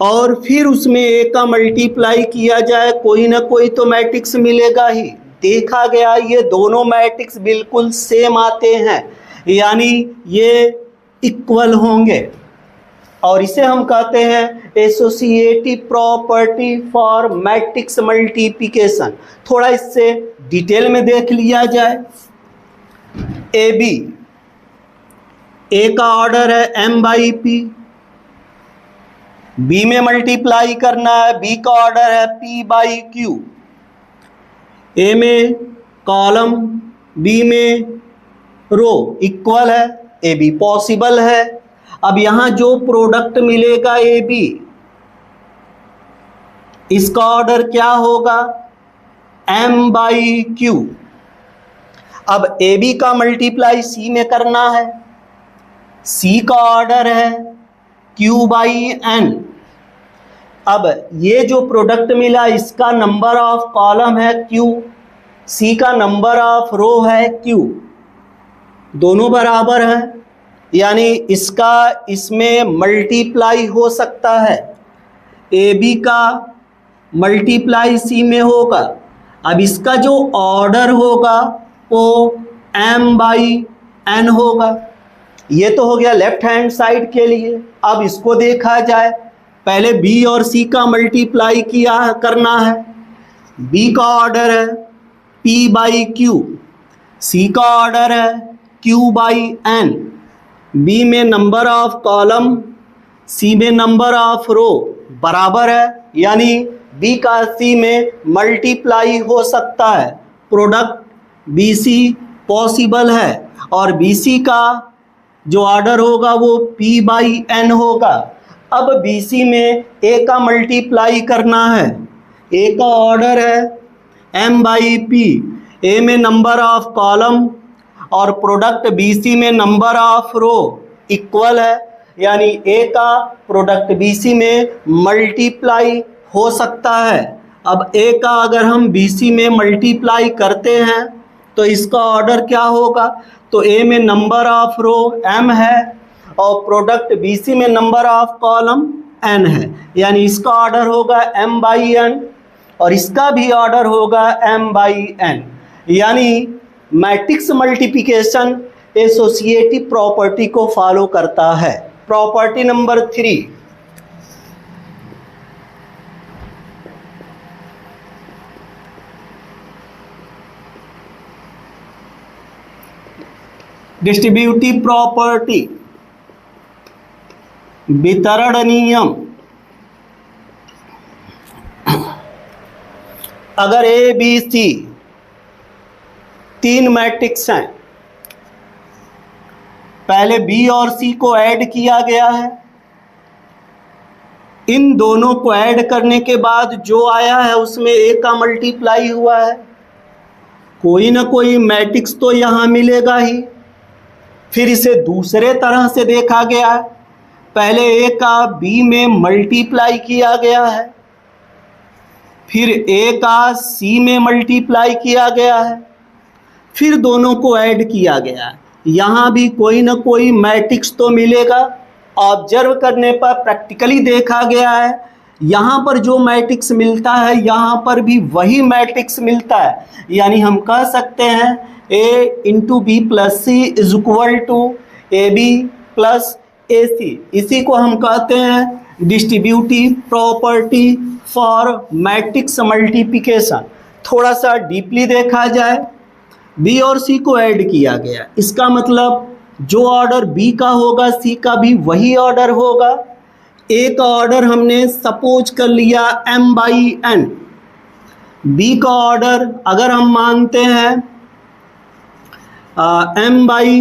और फिर उसमें ए का मल्टीप्लाई किया जाए, कोई ना कोई तो मैट्रिक्स मिलेगा ही। देखा गया ये दोनों मैट्रिक्स बिल्कुल सेम आते हैं, यानी ये इक्वल होंगे, और इसे हम कहते हैं associative property for matrix multiplication. थोड़ा इससे डिटेल में देख लिया जाए। ए बी, ए का ऑर्डर है एम बाई पी, बी में मल्टीप्लाई करना है, बी का ऑर्डर है पी बाई क्यू। ए में कॉलम, बी में रो, इक्वल है, ए बी पॉसिबल है। अब यहां जो प्रोडक्ट मिलेगा ए बी, इसका ऑर्डर क्या होगा एम बाई क्यू। अब ए बी का मल्टीप्लाई सी में करना है, सी का ऑर्डर है क्यू बाई एन। अब ये जो प्रोडक्ट मिला इसका नंबर ऑफ कॉलम है क्यू, सी का नंबर ऑफ रो है क्यू, दोनों बराबर हैं, यानी इसका इसमें मल्टीप्लाई हो सकता है। ए बी का मल्टीप्लाई सी में होगा। अब इसका जो ऑर्डर होगा वो एम बाई एन होगा। ये तो हो गया लेफ्ट हैंड साइड के लिए। अब इसको देखा जाए, पहले बी और सी का मल्टीप्लाई किया करना है। बी का ऑर्डर है पी बाई क्यू, सी का ऑर्डर है क्यू बाई एन। बी में नंबर ऑफ कॉलम, सी में नंबर ऑफ रो बराबर है, यानी बी का सी में मल्टीप्लाई हो सकता है। प्रोडक्ट बी सी पॉसिबल है, और बी सी का जो ऑर्डर होगा वो पी बाई एन होगा। अब बी सी में ए का मल्टीप्लाई करना है। ए का ऑर्डर है एम बाई पी, ए में नंबर ऑफ कॉलम और प्रोडक्ट बी सी में नंबर ऑफ रो इक्वल है, यानी ए का प्रोडक्ट बी सी में मल्टीप्लाई हो सकता है। अब ए का अगर हम बी सी में मल्टीप्लाई करते हैं तो इसका ऑर्डर क्या होगा, तो ए में नंबर ऑफ रो m है और प्रोडक्ट बी सी में नंबर ऑफ कॉलम n है, यानी इसका ऑर्डर होगा m बाई n और इसका भी ऑर्डर होगा m बाई n। यानी मैट्रिक्स मल्टीप्लिकेशन एसोसिएटिव प्रॉपर्टी को फॉलो करता है। प्रॉपर्टी नंबर 3, डिस्ट्रीब्यूटिव प्रॉपर्टी, वितरण नियम। अगर ए बी सी 3 मैट्रिक्स हैं, पहले बी और सी को ऐड किया गया है, इन दोनों को ऐड करने के बाद जो आया है उसमें ए का मल्टीप्लाई हुआ है, कोई ना कोई मैट्रिक्स तो यहाँ मिलेगा ही। फिर इसे दूसरे तरह से देखा गया है, पहले ए का बी में मल्टीप्लाई किया गया है, फिर ए का सी में मल्टीप्लाई किया गया है, फिर दोनों को ऐड किया गया है। यहाँ भी कोई ना कोई मैट्रिक्स तो मिलेगा। ऑब्जर्व करने पर प्रैक्टिकली देखा गया है, यहाँ पर जो मैट्रिक्स मिलता है यहाँ पर भी वही मैट्रिक्स मिलता है। यानी हम कह सकते हैं a into b plus c is equal to a b plus a c. इसी को हम कहते हैं distributive property for matrix multiplication. थोड़ा सा डीपली देखा जाए, बी और सी को ऐड किया गया, इसका मतलब जो ऑर्डर बी का होगा सी का भी वही ऑर्डर होगा। ए का ऑर्डर हमने सपोज कर लिया m बाई n, बी का ऑर्डर अगर हम मानते हैं m बाई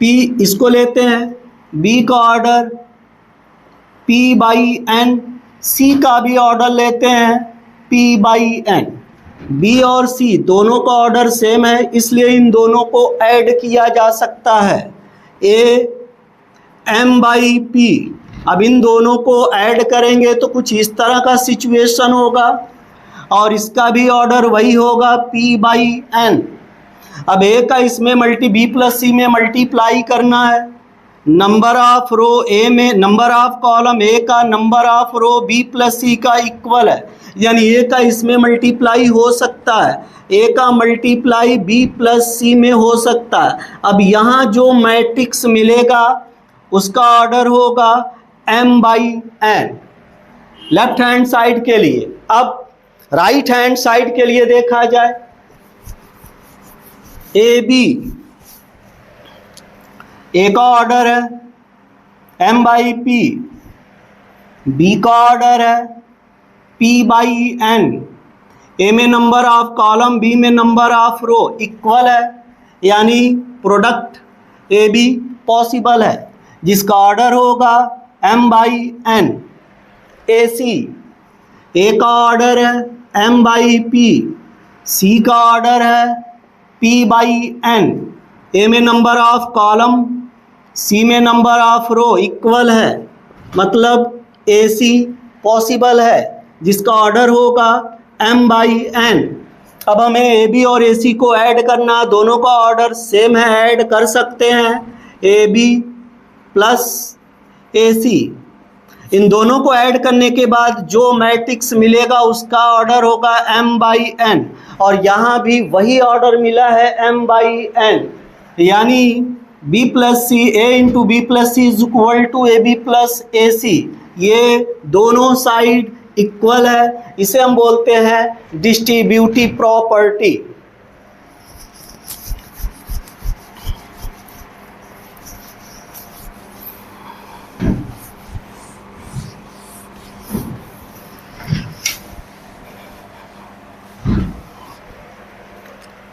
p, इसको लेते हैं, बी का ऑर्डर p बाई n, सी का भी ऑर्डर लेते हैं p बाई n। बी और सी दोनों का ऑर्डर सेम है, इसलिए इन दोनों को ऐड किया जा सकता है। ए m बाई p, अब इन दोनों को ऐड करेंगे तो कुछ इस तरह का सिचुएशन होगा और इसका भी ऑर्डर वही होगा p बाई n। अब ए का इसमें बी प्लस सी में मल्टीप्लाई करना है, नंबर ऑफ रो ए में नंबर ऑफ कॉलम ए का number of row b plus c का इक्वल है, यानी ए का इसमें मल्टीप्लाई हो सकता है, ए का मल्टीप्लाई बी प्लस सी में हो सकता है। अब यहाँ जो मैट्रिक्स मिलेगा उसका ऑर्डर होगा m by n left hand side के लिए। अब राइट हैंड साइड के लिए देखा जाए, ए बी, ए का ऑर्डर है m बाई p, बी का ऑर्डर है p बाई n, ए में नंबर ऑफ कॉलम बी में नंबर ऑफ रो इक्वल है, यानी प्रोडक्ट ए बी पॉसिबल है, जिसका ऑर्डर होगा m बाई n। ए सी, ए का ऑर्डर है m बाई p, सी का ऑर्डर है p बाई n, ए में नंबर ऑफ कॉलम सी में नंबर ऑफ रो इक्वल है, मतलब ए सी पॉसिबल है, जिसका ऑर्डर होगा m बाई n। अब हमें ए बी और ए सी को ऐड करना, दोनों का ऑर्डर सेम है, ऐड कर सकते हैं ए बी प्लस ए सी। इन दोनों को ऐड करने के बाद जो मैट्रिक्स मिलेगा उसका ऑर्डर होगा m बाई n और यहाँ भी वही ऑर्डर मिला है m बाई n, यानी b plus c, a into b plus c is equal to a b plus a c. ये दोनों साइड इक्वल है, इसे हम बोलते हैं डिस्ट्रीब्यूटिव प्रॉपर्टी।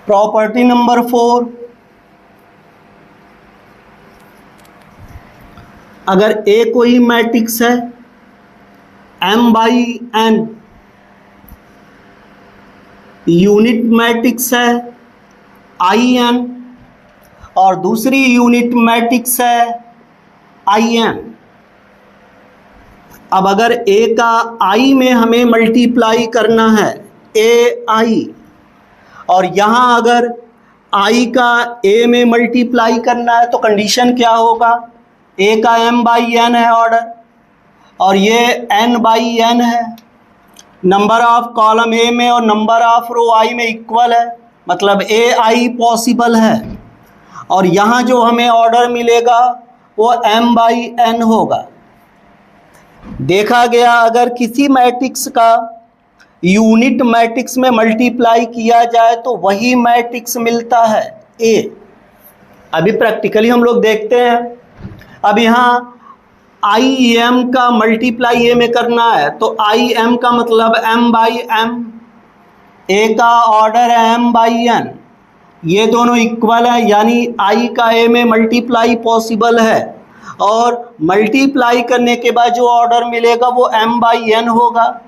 प्रॉपर्टी नंबर 4, अगर ए कोई मैट्रिक्स है m by n, unit matrix है in और दूसरी यूनिट मैट्रिक्स है im, अब अगर ए का आई में हमें मल्टीप्लाई करना है, ए आई, और यहाँ अगर आई का ए में मल्टीप्लाई करना है तो कंडीशन क्या होगा, ए का m बाई एन है ऑर्डर और ये n बाई एन है, नंबर ऑफ कॉलम ए में और नंबर ऑफ रो आई में इक्वल है, मतलब ए आई पॉसिबल है। और यहाँ जो हमें ऑर्डर मिलेगा वो m बाई एन होगा। देखा गया अगर किसी मैट्रिक्स का यूनिट मैट्रिक्स में मल्टीप्लाई किया जाए तो वही मैट्रिक्स मिलता है ए। अभी प्रैक्टिकली हम लोग देखते हैं। अब यहाँ आई एम का मल्टीप्लाई ए में करना है तो आई एम का मतलब m बाई एम, ए का ऑर्डर है m बाई एन, ये दोनों इक्वल है, यानी आई का ए में मल्टीप्लाई पॉसिबल है और मल्टीप्लाई करने के बाद जो ऑर्डर मिलेगा वो m बाई एन होगा।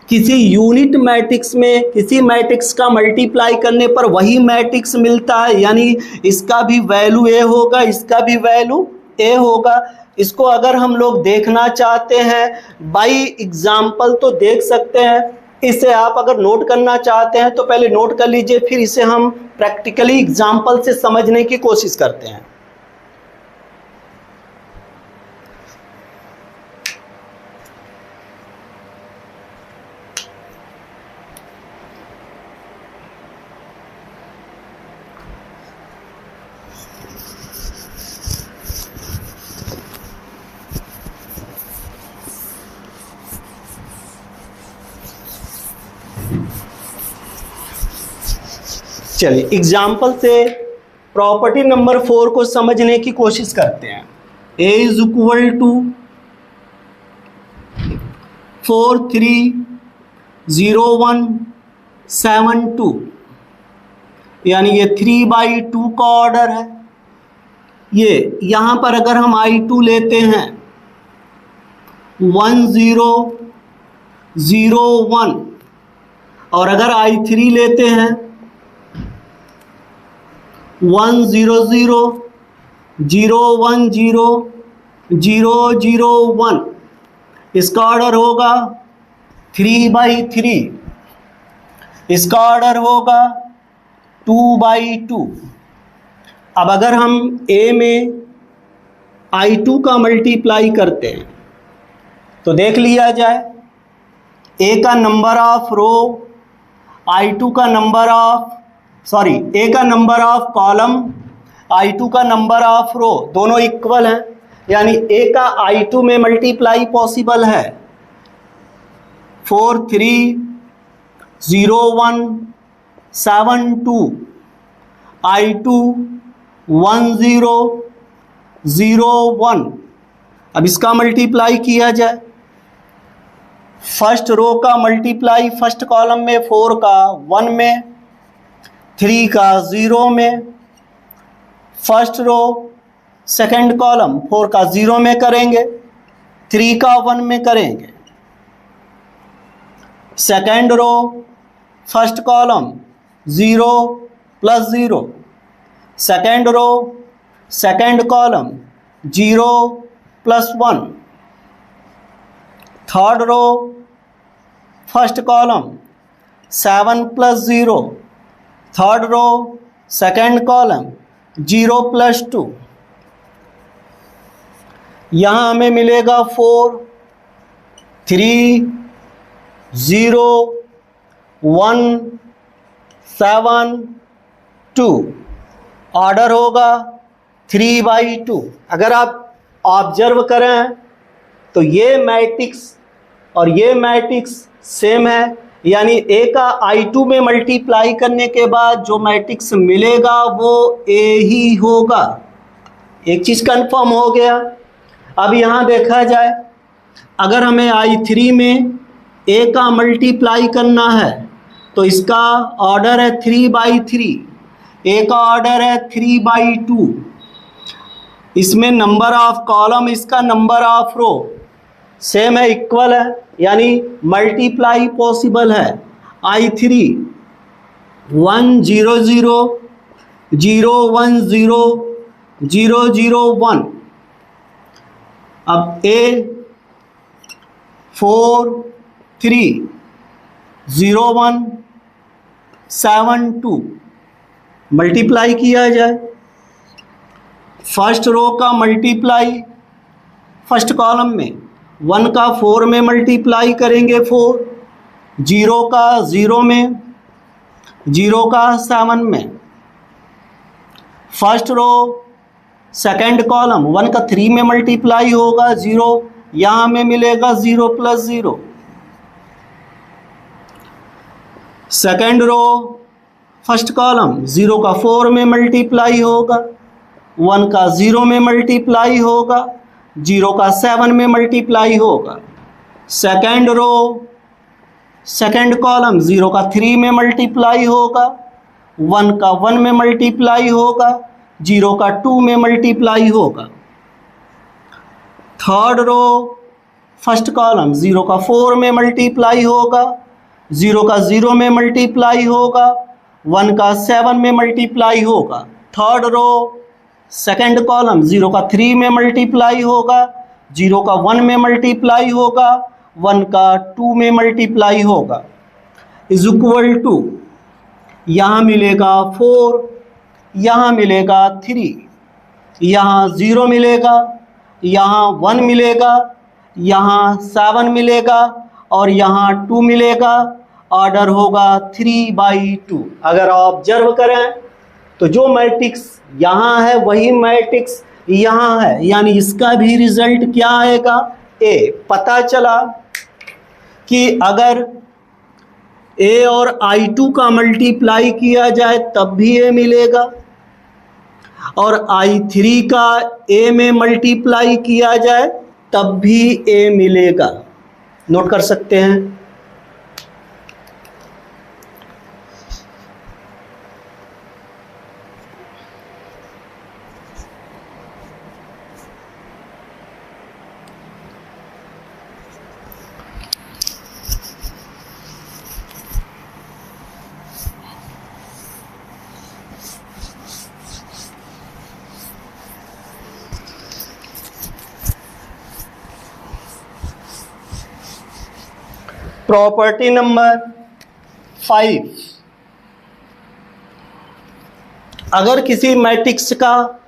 किसी यूनिट मैट्रिक्स में किसी मैट्रिक्स का मल्टीप्लाई करने पर वही मैट्रिक्स मिलता है, यानी इसका भी वैल्यू ए होगा, इसका भी वैल्यू ए होगा। इसको अगर हम लोग देखना चाहते हैं बाई एग्जाम्पल तो देख सकते हैं। इसे आप अगर नोट करना चाहते हैं तो पहले नोट कर लीजिए, फिर इसे हम प्रैक्टिकली एग्जाम्पल से समझने की कोशिश करते हैं। चलिए एग्जाम्पल से प्रॉपर्टी नंबर 4 को समझने की कोशिश करते हैं। a इज इक्वल टू 430172, यानी ये 3/2 का ऑर्डर है। ये यहाँ पर अगर हम I2 लेते हैं 1001 और अगर I3 लेते हैं 100010001, इसका ऑर्डर होगा 3/3, इसका ऑर्डर होगा 2/2। अब अगर हम a में I2 का मल्टीप्लाई करते हैं तो देख लिया जाए, a का नंबर ऑफ रो, I2 का नंबर ऑफ ए का नंबर ऑफ कॉलम, I2 का नंबर ऑफ रो, दोनों इक्वल हैं, यानी ए का I2 में मल्टीप्लाई पॉसिबल है। 430172, I2 1001। अब इसका मल्टीप्लाई किया जाए, फर्स्ट रो का मल्टीप्लाई फर्स्ट कॉलम में 4 का 1 में, 3 का 0 में, फर्स्ट रो सेकंड कॉलम 4 का 0 में करेंगे, 3 का 1 में करेंगे, second row first column 0 plus 0, second row second column 0 plus 1, third row first column 7 plus 0, third row second column 0 plus 2। यहाँ हमें मिलेगा 4 3 0 1 7 2, ऑर्डर होगा 3/2। अगर आप ऑब्जर्व करें तो ये मैट्रिक्स और ये मैट्रिक्स सेम है, यानी ए का I2 में मल्टीप्लाई करने के बाद जो मैट्रिक्स मिलेगा वो ए ही होगा। एक चीज़ कंफर्म हो गया। अब यहाँ देखा जाए, अगर हमें I3 में ए का मल्टीप्लाई करना है तो इसका ऑर्डर है 3/3, ए का ऑर्डर है 3/2, इसमें नंबर ऑफ कॉलम, इसका नंबर ऑफ रो सेम है, इक्वल है, यानी मल्टीप्लाई पॉसिबल है। I3 100010001। अब A 4 3 0 1 7 2 मल्टीप्लाई किया जाए। फर्स्ट रो का मल्टीप्लाई फर्स्ट कॉलम में 1 का 4 में मल्टीप्लाई करेंगे 4, 0 का 0 में, 0 का 7 में। फर्स्ट रो सेकंड कॉलम 1 का 3 में मल्टीप्लाई होगा 0, यहाँ में मिलेगा 0 plus 0। Second row first column 0 का 4 में मल्टीप्लाई होगा, 1 का 0 में मल्टीप्लाई होगा, 0 का 7 में मल्टीप्लाई होगा। सेकंड रो सेकंड कॉलम 0 का 3 में मल्टीप्लाई होगा, 1 का 1 में मल्टीप्लाई होगा, 0 का 2 में मल्टीप्लाई होगा। थर्ड रो फर्स्ट कॉलम 0 का 4 में मल्टीप्लाई होगा, 0 का 0 में मल्टीप्लाई होगा, 1 का 7 में मल्टीप्लाई होगा। थर्ड रो सेकंड कॉलम 0 का 3 में मल्टीप्लाई होगा, 0 का 1 में मल्टीप्लाई होगा, 1 का 2 में मल्टीप्लाई होगा। इज इक्वल टू यहाँ मिलेगा 4, यहाँ मिलेगा 3, यहाँ 0 मिलेगा, यहाँ 1 मिलेगा, यहाँ 7 मिलेगा और यहाँ 2 मिलेगा। ऑर्डर होगा 3/2। अगर ऑब्जर्व करें तो जो मैट्रिक्स यहाँ है वही मैट्रिक्स यहाँ है, यानी इसका भी रिजल्ट क्या आएगा? ए। पता चला कि अगर ए और I2 का मल्टीप्लाई किया जाए तब भी ए मिलेगा, और I3 का ए में मल्टीप्लाई किया जाए तब भी ए मिलेगा। नोट कर सकते हैं। प्रॉपर्टी नंबर 5, अगर किसी मैट्रिक्स का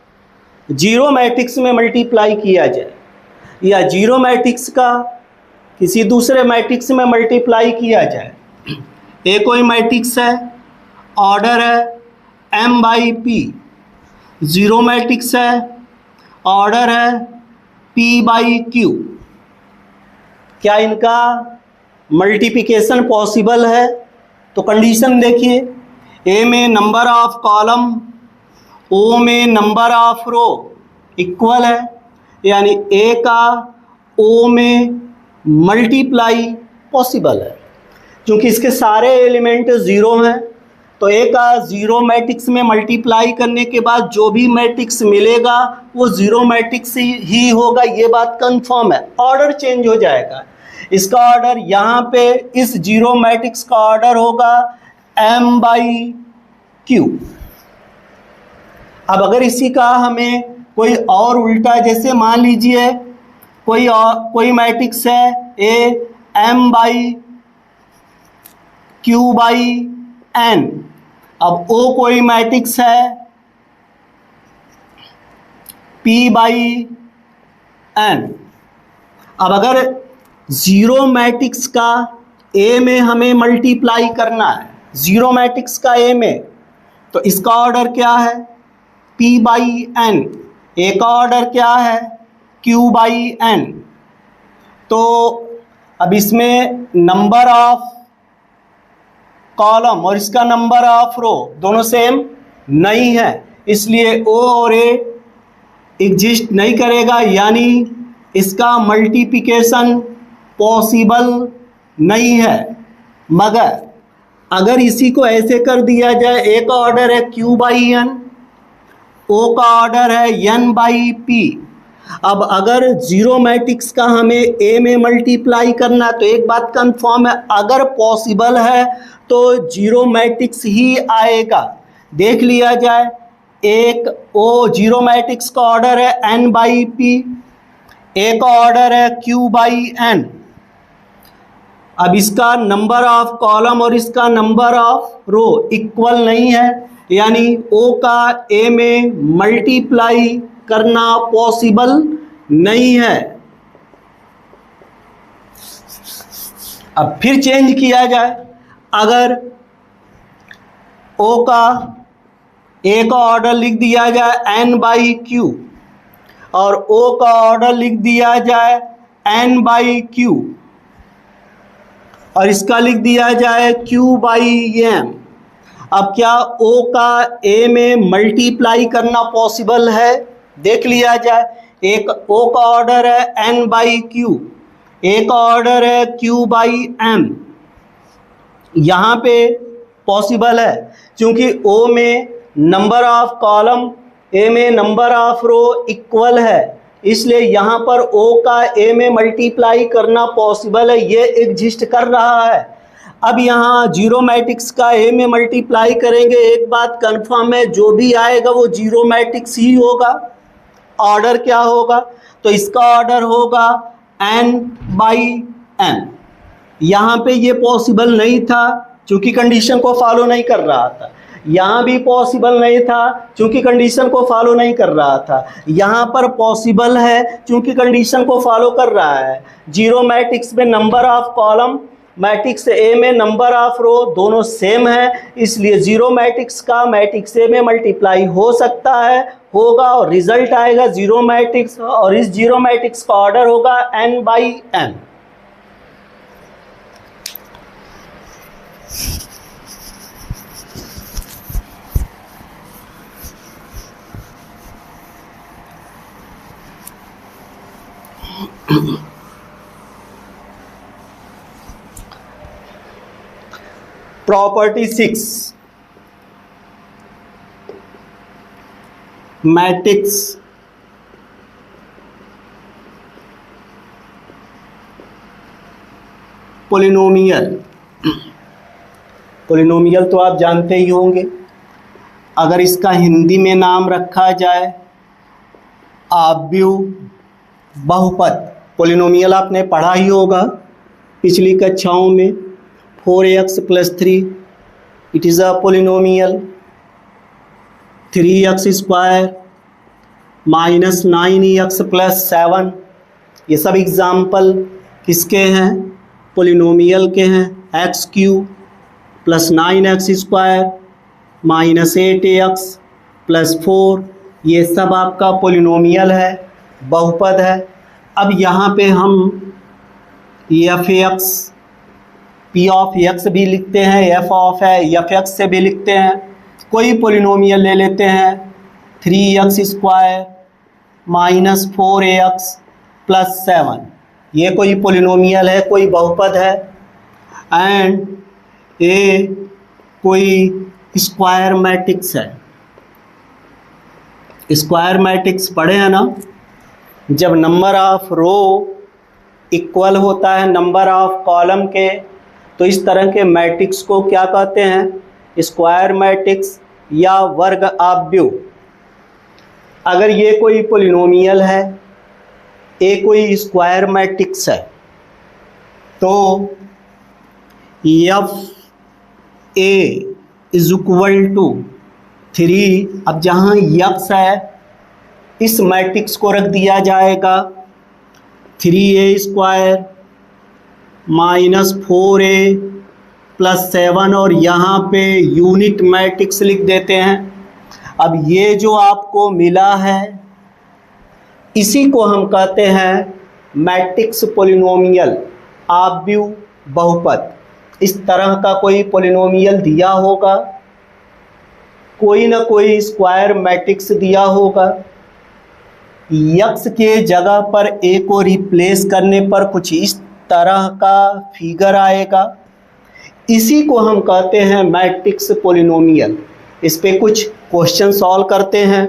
जीरो मैट्रिक्स में मल्टीप्लाई किया जाए या जीरो मैट्रिक्स का किसी दूसरे मैट्रिक्स में मल्टीप्लाई किया जाए, ए कोई मैट्रिक्स है, ऑर्डर है m/p, जीरो मैट्रिक्स है, ऑर्डर है p/q, क्या इनका मल्टीप्लिकेशन पॉसिबल है? तो कंडीशन देखिए, ए में नंबर ऑफ कॉलम, ओ में नंबर ऑफ रो इक्वल है, यानी ए का ओ में मल्टीप्लाई पॉसिबल है। क्योंकि इसके सारे एलिमेंट ज़ीरो हैं तो ए का ज़ीरो मैट्रिक्स में मल्टीप्लाई करने के बाद जो भी मैट्रिक्स मिलेगा वो ज़ीरो मैट्रिक्स ही होगा, ये बात कंफर्म है। ऑर्डर चेंज हो जाएगा, इसका ऑर्डर यहाँ पे इस जीरो मैट्रिक्स का ऑर्डर होगा m/q। अब अगर इसी का हमें कोई और उल्टा, जैसे मान लीजिए कोई मैट्रिक्स है a m/q/n, अब o कोई मैट्रिक्स है p/n। अब अगर जीरो मैट्रिक्स का ए में हमें मल्टीप्लाई करना है, जीरो मैट्रिक्स का ए में, तो इसका ऑर्डर क्या है? p/n। ए का ऑर्डर क्या है? q/n। तो अब इसमें नंबर ऑफ कॉलम और इसका नंबर ऑफ रो दोनों सेम नहीं है, इसलिए ओ और ए एग्जिस्ट नहीं करेगा, यानी इसका मल्टीप्लिकेशन पॉसिबल नहीं है। मगर अगर इसी को ऐसे कर दिया जाए, ए का ऑर्डर है q/n, ओ का ऑर्डर है n/p। अब अगर जीरो मैट्रिक्स का हमें ए में मल्टीप्लाई करना, तो एक बात कंफर्म है, अगर पॉसिबल है तो जीरो मैट्रिक्स ही आएगा। देख लिया जाए, एक ओ जीरो मैट्रिक्स का ऑर्डर है n/p, ए का ऑर्डर है q/n। अब इसका नंबर ऑफ कॉलम और इसका नंबर ऑफ रो इक्वल नहीं है, यानी ओ का ए में मल्टीप्लाई करना पॉसिबल नहीं है। अब फिर चेंज किया जाए, अगर ओ का ए का ऑर्डर लिख दिया जाए n बाई क्यू और ओ का ऑर्डर लिख दिया जाए n बाई क्यू और इसका लिख दिया जाए q बाई m। अब क्या o का a में मल्टीप्लाई करना पॉसिबल है? देख लिया जाए। एक o का ऑर्डर है n बाई क्यू, a का ऑर्डर है q बाई m। यहाँ पे पॉसिबल है क्योंकि o में नंबर ऑफ कॉलम a में नंबर ऑफ रो इक्वल है, इसलिए यहाँ पर o का a में मल्टीप्लाई करना पॉसिबल है, ये एग्जिस्ट कर रहा है। अब यहाँ जीरो मैट्रिक्स का a में मल्टीप्लाई करेंगे, एक बात कंफर्म है, जो भी आएगा वो जीरो मैट्रिक्स ही होगा। ऑर्डर क्या होगा? तो इसका ऑर्डर होगा n बाई m। यहाँ पे ये पॉसिबल नहीं था क्योंकि कंडीशन को फॉलो नहीं कर रहा था, यहाँ भी पॉसिबल नहीं था क्योंकि कंडीशन को फॉलो नहीं कर रहा था, यहाँ पर पॉसिबल है क्योंकि कंडीशन को फॉलो कर रहा है। जीरो मैट्रिक्स में number of column, matrix A में नंबर ऑफ रो दोनों सेम है, इसलिए जीरो मैट्रिक्स का मैट्रिक्स ए में मल्टीप्लाई हो सकता है, होगा और रिजल्ट आएगा जीरो मैट्रिक्स, और इस जीरो मैट्रिक्स का ऑर्डर होगा n by m। Property 6, matrix polynomial. Polynomial तो आप जानते ही होंगे, अगर इसका हिंदी में नाम रखा जाए आव्यूह बहुपद। पोलिनोमियल आपने पढ़ा ही होगा पिछली कक्षाओं में। 4x + 3 it is a polynomial, 3x² - 9x + 7, ये सब एग्जाम्पल किसके हैं? पोलिनोमियल के हैं। x³ + 9x² - 8x + 4, ये सब आपका पोलिनोमियल है, बहुपद है। अब यहाँ पे हम f(x), p(x) भी लिखते हैं, f(f)(x) से भी लिखते हैं। कोई पोलिनोमियल ले लेते हैं, 3x² - 4ax + 7, ये कोई पोलिनोमियल है, कोई बहुपद है। एंड ए कोई स्क्वायर मैट्रिक्स है। स्क्वायर मैट्रिक्स पढ़े हैं ना, जब नंबर ऑफ रो इक्वल होता है नंबर ऑफ कॉलम के, तो इस तरह के मैट्रिक्स को क्या कहते हैं? स्क्वायर मैट्रिक्स या वर्ग आव्यूह। अगर ये कोई पोलिनोमियल है, ए कोई स्क्वायर मैट्रिक्स है, तो f a = 3। अब जहाँ x है, इस मैट्रिक्स को रख दिया जाएगा 3a² - 4a + 7 और यहाँ पे यूनिट मैट्रिक्स लिख देते हैं। अब ये जो आपको मिला है, इसी को हम कहते हैं मैट्रिक्स पोलिनोमियल, आव्यूह बहुपद। इस तरह का कोई पोलिनोमियल दिया होगा, कोई ना कोई स्क्वायर मैट्रिक्स दिया होगा, x के जगह पर a को रिप्लेस करने पर कुछ इस तरह का फिगर आएगा, इसी को हम कहते हैं मैट्रिक्स पोलिनोमियल। इस पे कुछ क्वेश्चन सॉल्व करते हैं।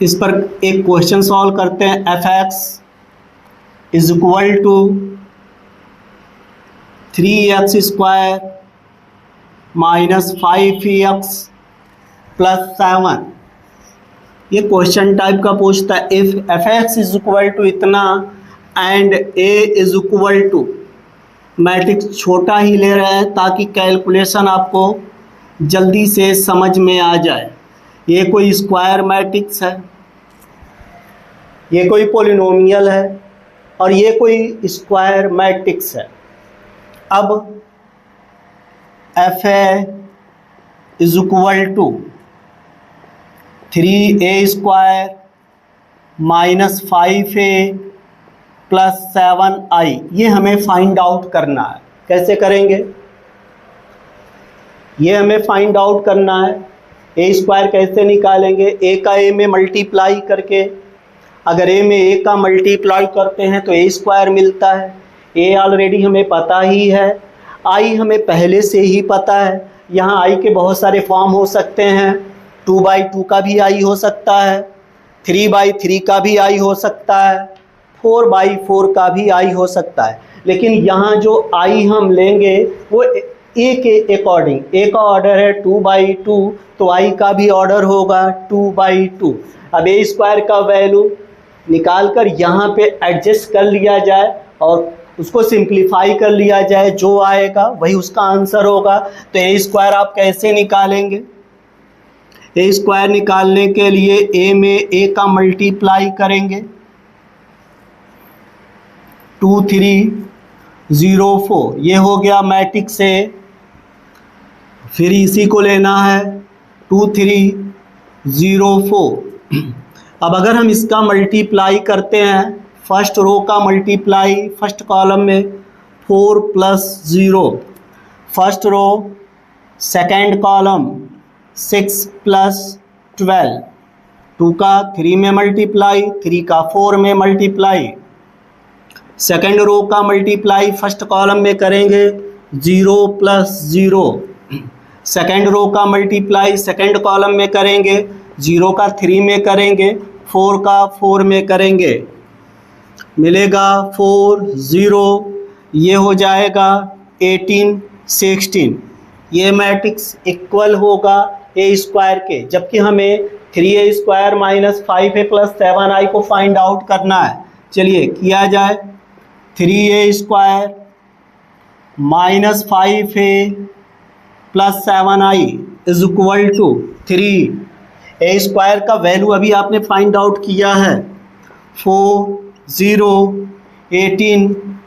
इस पर एक क्वेश्चन सॉल्व करते हैं। f(x) = 3x² -5x plus 7। ये क्वेश्चन टाइप का पूछता है। If f(x) is equal to इतना and a is equal to, matrix छोटा ही ले रहे हैं ताकि कैलकुलेशन आपको जल्दी से समझ में आ जाए। ये कोई स्क्वायर मैट्रिक्स है, ये कोई पॉलिनोमियल है और ये कोई स्क्वायर मैट्रिक्स है। अब F A is equal to 3a² -5a plus 7i, ये हमें फाइंड आउट करना है। कैसे करेंगे? ये हमें फाइंड आउट करना है। a² कैसे निकालेंगे? a का a में मल्टीप्लाई करके। अगर a में a का मल्टीप्लाई करते हैं तो a² मिलता है। a ऑलरेडी हमें पता ही है, i हमें पहले से ही पता है। यहाँ i के बहुत सारे फॉर्म हो सकते हैं। 2/2 का भी i हो सकता है, 3/3 का भी i हो सकता है, 4/4 का भी i हो सकता है। लेकिन यहाँ जो i हम लेंगे वो a के अकॉर्डिंग, a का ऑर्डर है 2/2, तो i का भी ऑर्डर होगा 2/2। अब a² का वैल्यू निकाल कर यहाँ पे एडजस्ट कर लिया जाए और उसको सिंप्लीफाई कर लिया जाए, जो आएगा वही उसका आंसर होगा। तो a² आप कैसे निकालेंगे? a² निकालने के लिए a में a का मल्टीप्लाई करेंगे, 2 3 0 4, ये हो गया मैट्रिक्स A। फिर इसी को लेना है 2 3 0 4। अब अगर हम इसका मल्टीप्लाई करते हैं, फर्स्ट रो का मल्टीप्लाई फर्स्ट कॉलम में 4 + 0, फर्स्ट रो सेकेंड कॉलम 6 + 12, 2 का 3 में मल्टीप्लाई, 3 का 4 में मल्टीप्लाई। सेकेंड रो का मल्टीप्लाई फर्स्ट कॉलम में करेंगे 0 + 0, सेकेंड रो का मल्टीप्लाई सेकेंड कॉलम में करेंगे, 0 का 3 में करेंगे, 4 का 4 में करेंगे, मिलेगा 4 0, ये हो जाएगा 18 16। ये मैट्रिक्स इक्वल होगा a² के, जबकि हमें 3a² -5a + 7i को फाइंड आउट करना है। चलिए किया जाए। 3a² -5a + 7i is equal to 3a² का वैल्यू अभी आपने फाइंड आउट किया है 4 0 18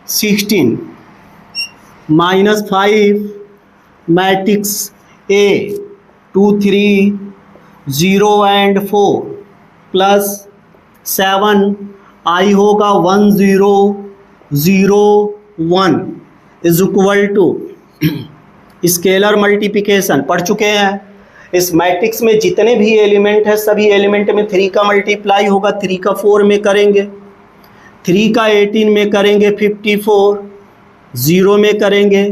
16 -5 matrix A 2 3 0 and 4 plus 7 i होगा 1 0 0 1 is equal to, scalar multiplication पढ़ चुके हैं। इस मैट्रिक्स में जितने भी एलिमेंट है सभी एलिमेंट में 3 का मल्टीप्लाई होगा। 3 का 4 में करेंगे, 3 का 18 में करेंगे 54, 0 में करेंगे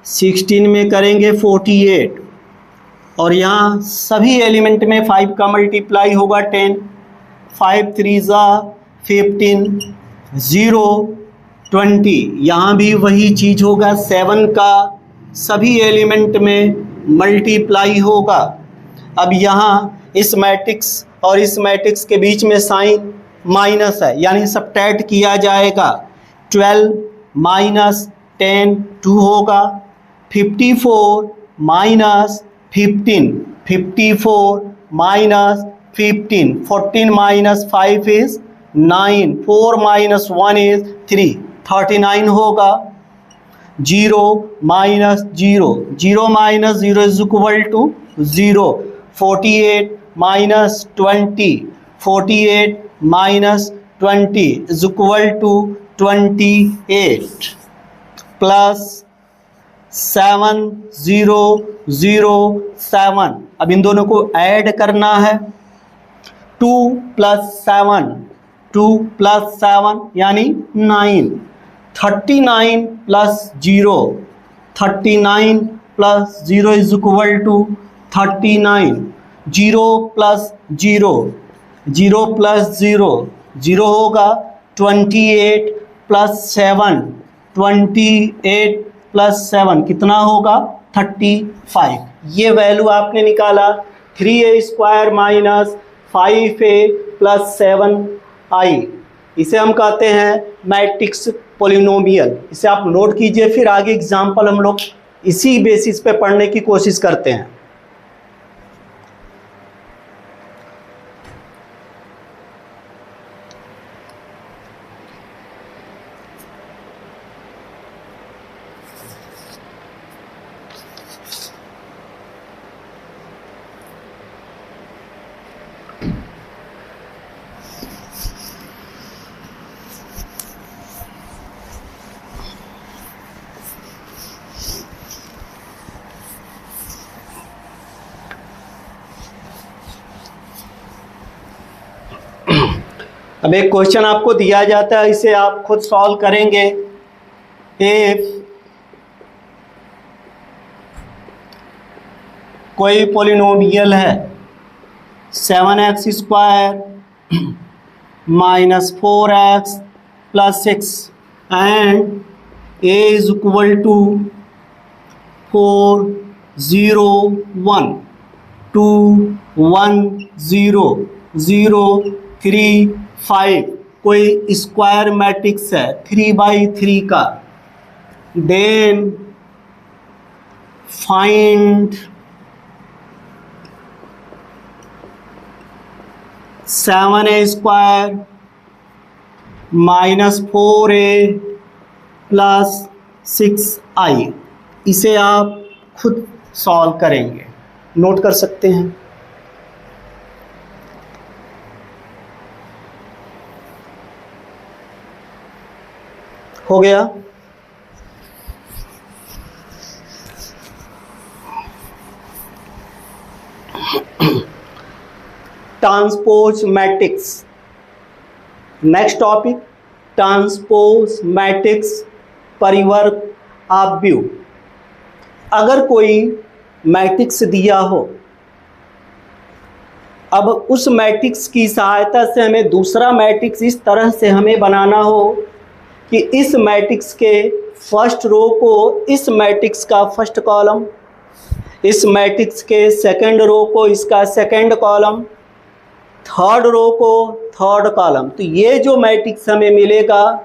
16 में करेंगे 48, और यहाँ सभी एलिमेंट में 5 का मल्टीप्लाई होगा 10, 5 3 15, 0 20, यहाँ भी वही चीज़ होगा। 7 का सभी एलिमेंट में मल्टीप्लाई होगा। अब यहाँ इस मैट्रिक्स और इस मैट्रिक्स के बीच में साइन माइनस है, यानी सब्ट्रैक्ट किया जाएगा। 12 - 10 2 होगा, 54 - 15, 54 - 15, 14 - 5 इज 9, 4 - 1 इज 3, 39 होगा। 0 - 0, 0 - 0 is equal to 0, 48 - 20, 48 - 20 is equal to 28, plus 7 0 0 7। अब इन दोनों को ऐड करना है। 2 + 7, 2 + 7 यानी 9, 39 + 0, 39 + 0 इज इक्वल टू 39, 0 + 0, 0 + 0, 0 होगा। 28 + 7, 28 + 7 कितना होगा? 35। ये वैल्यू आपने निकाला 3a² minus 5a plus 7i, इसे हम कहते हैं मैट्रिक्स पोलिनोमियल। इसे आप नोट कीजिए, फिर आगे एग्जाम्पल हम लोग इसी बेसिस पे पढ़ने की कोशिश करते हैं। अब एक क्वेश्चन आपको दिया जाता है, इसे आप खुद सॉल्व करेंगे। इफ कोई पोलिनोमियल है 7x² minus 4x plus 6 and a is equal to 4 0 1 2 1 0 0 3 5, कोई स्क्वायर मैट्रिक्स है 3/3 का, then find 7a² minus 4a plus 6i। इसे आप खुद सॉल्व करेंगे, नोट कर सकते हैं। हो गया। Transpose matrix, next topic transpose matrix, परिवर्त आव्यूह। अगर कोई मैट्रिक्स दिया हो, अब उस मैट्रिक्स की सहायता से हमें दूसरा मैट्रिक्स इस तरह से हमें बनाना हो कि इस मैट्रिक्स के फर्स्ट रो को इस मैट्रिक्स का फर्स्ट कॉलम, इस मैट्रिक्स के सेकंड रो को इसका सेकंड कॉलम, थर्ड रो को थर्ड कॉलम। तो ये जो मैट्रिक्स हमें मिलेगा,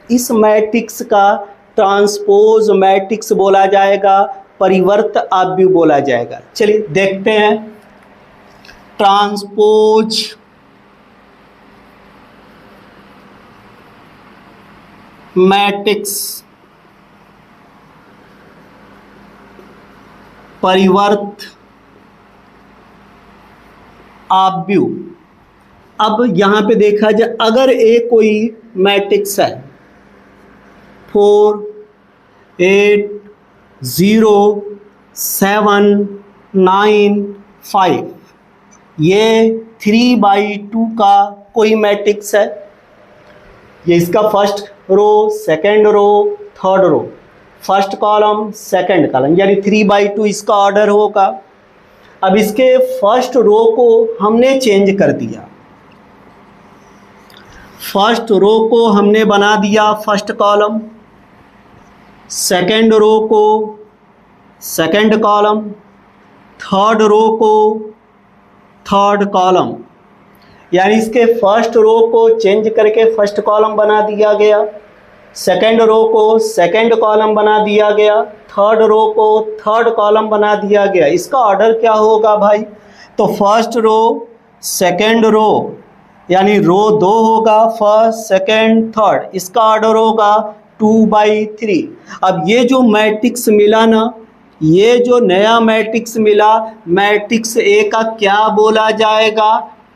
इस मैट्रिक्स का ट्रांसपोज मैट्रिक्स बोला जाएगा, परिवर्त आव्यूह बोला जाएगा। चलिए देखते हैं। ट्रांसपोज मैट्रिक्स, परिवर्त आव्यूह। अब यहाँ पे देखा जाए, अगर ए कोई मैट्रिक्स है 4 8 0 7 9 5, ये 3/2 का कोई मैट्रिक्स है। ये इसका first row, second row, third row, first column second column, यानी 3/2 इसका ऑर्डर होगा। अब इसके फर्स्ट रो को हमने चेंज कर दिया, फर्स्ट रो को हमने बना दिया फर्स्ट कॉलम, सेकंड रो को सेकंड कॉलम, थर्ड रो को थर्ड कॉलम, यानी इसके फर्स्ट रो को चेंज करके फर्स्ट कॉलम बना दिया गया, सेकंड रो को सेकंड कॉलम बना दिया गया, थर्ड रो को थर्ड कॉलम बना दिया गया। इसका ऑर्डर क्या होगा भाई? तो फर्स्ट रो सेकंड रो, यानी रो 2 होगा, फर्स्ट सेकंड थर्ड, इसका ऑर्डर होगा 2/3। अब ये जो मैट्रिक्स मिला ना, ये जो नया मैट्रिक्स मिला, मैट्रिक्स ए का क्या बोला जाएगा?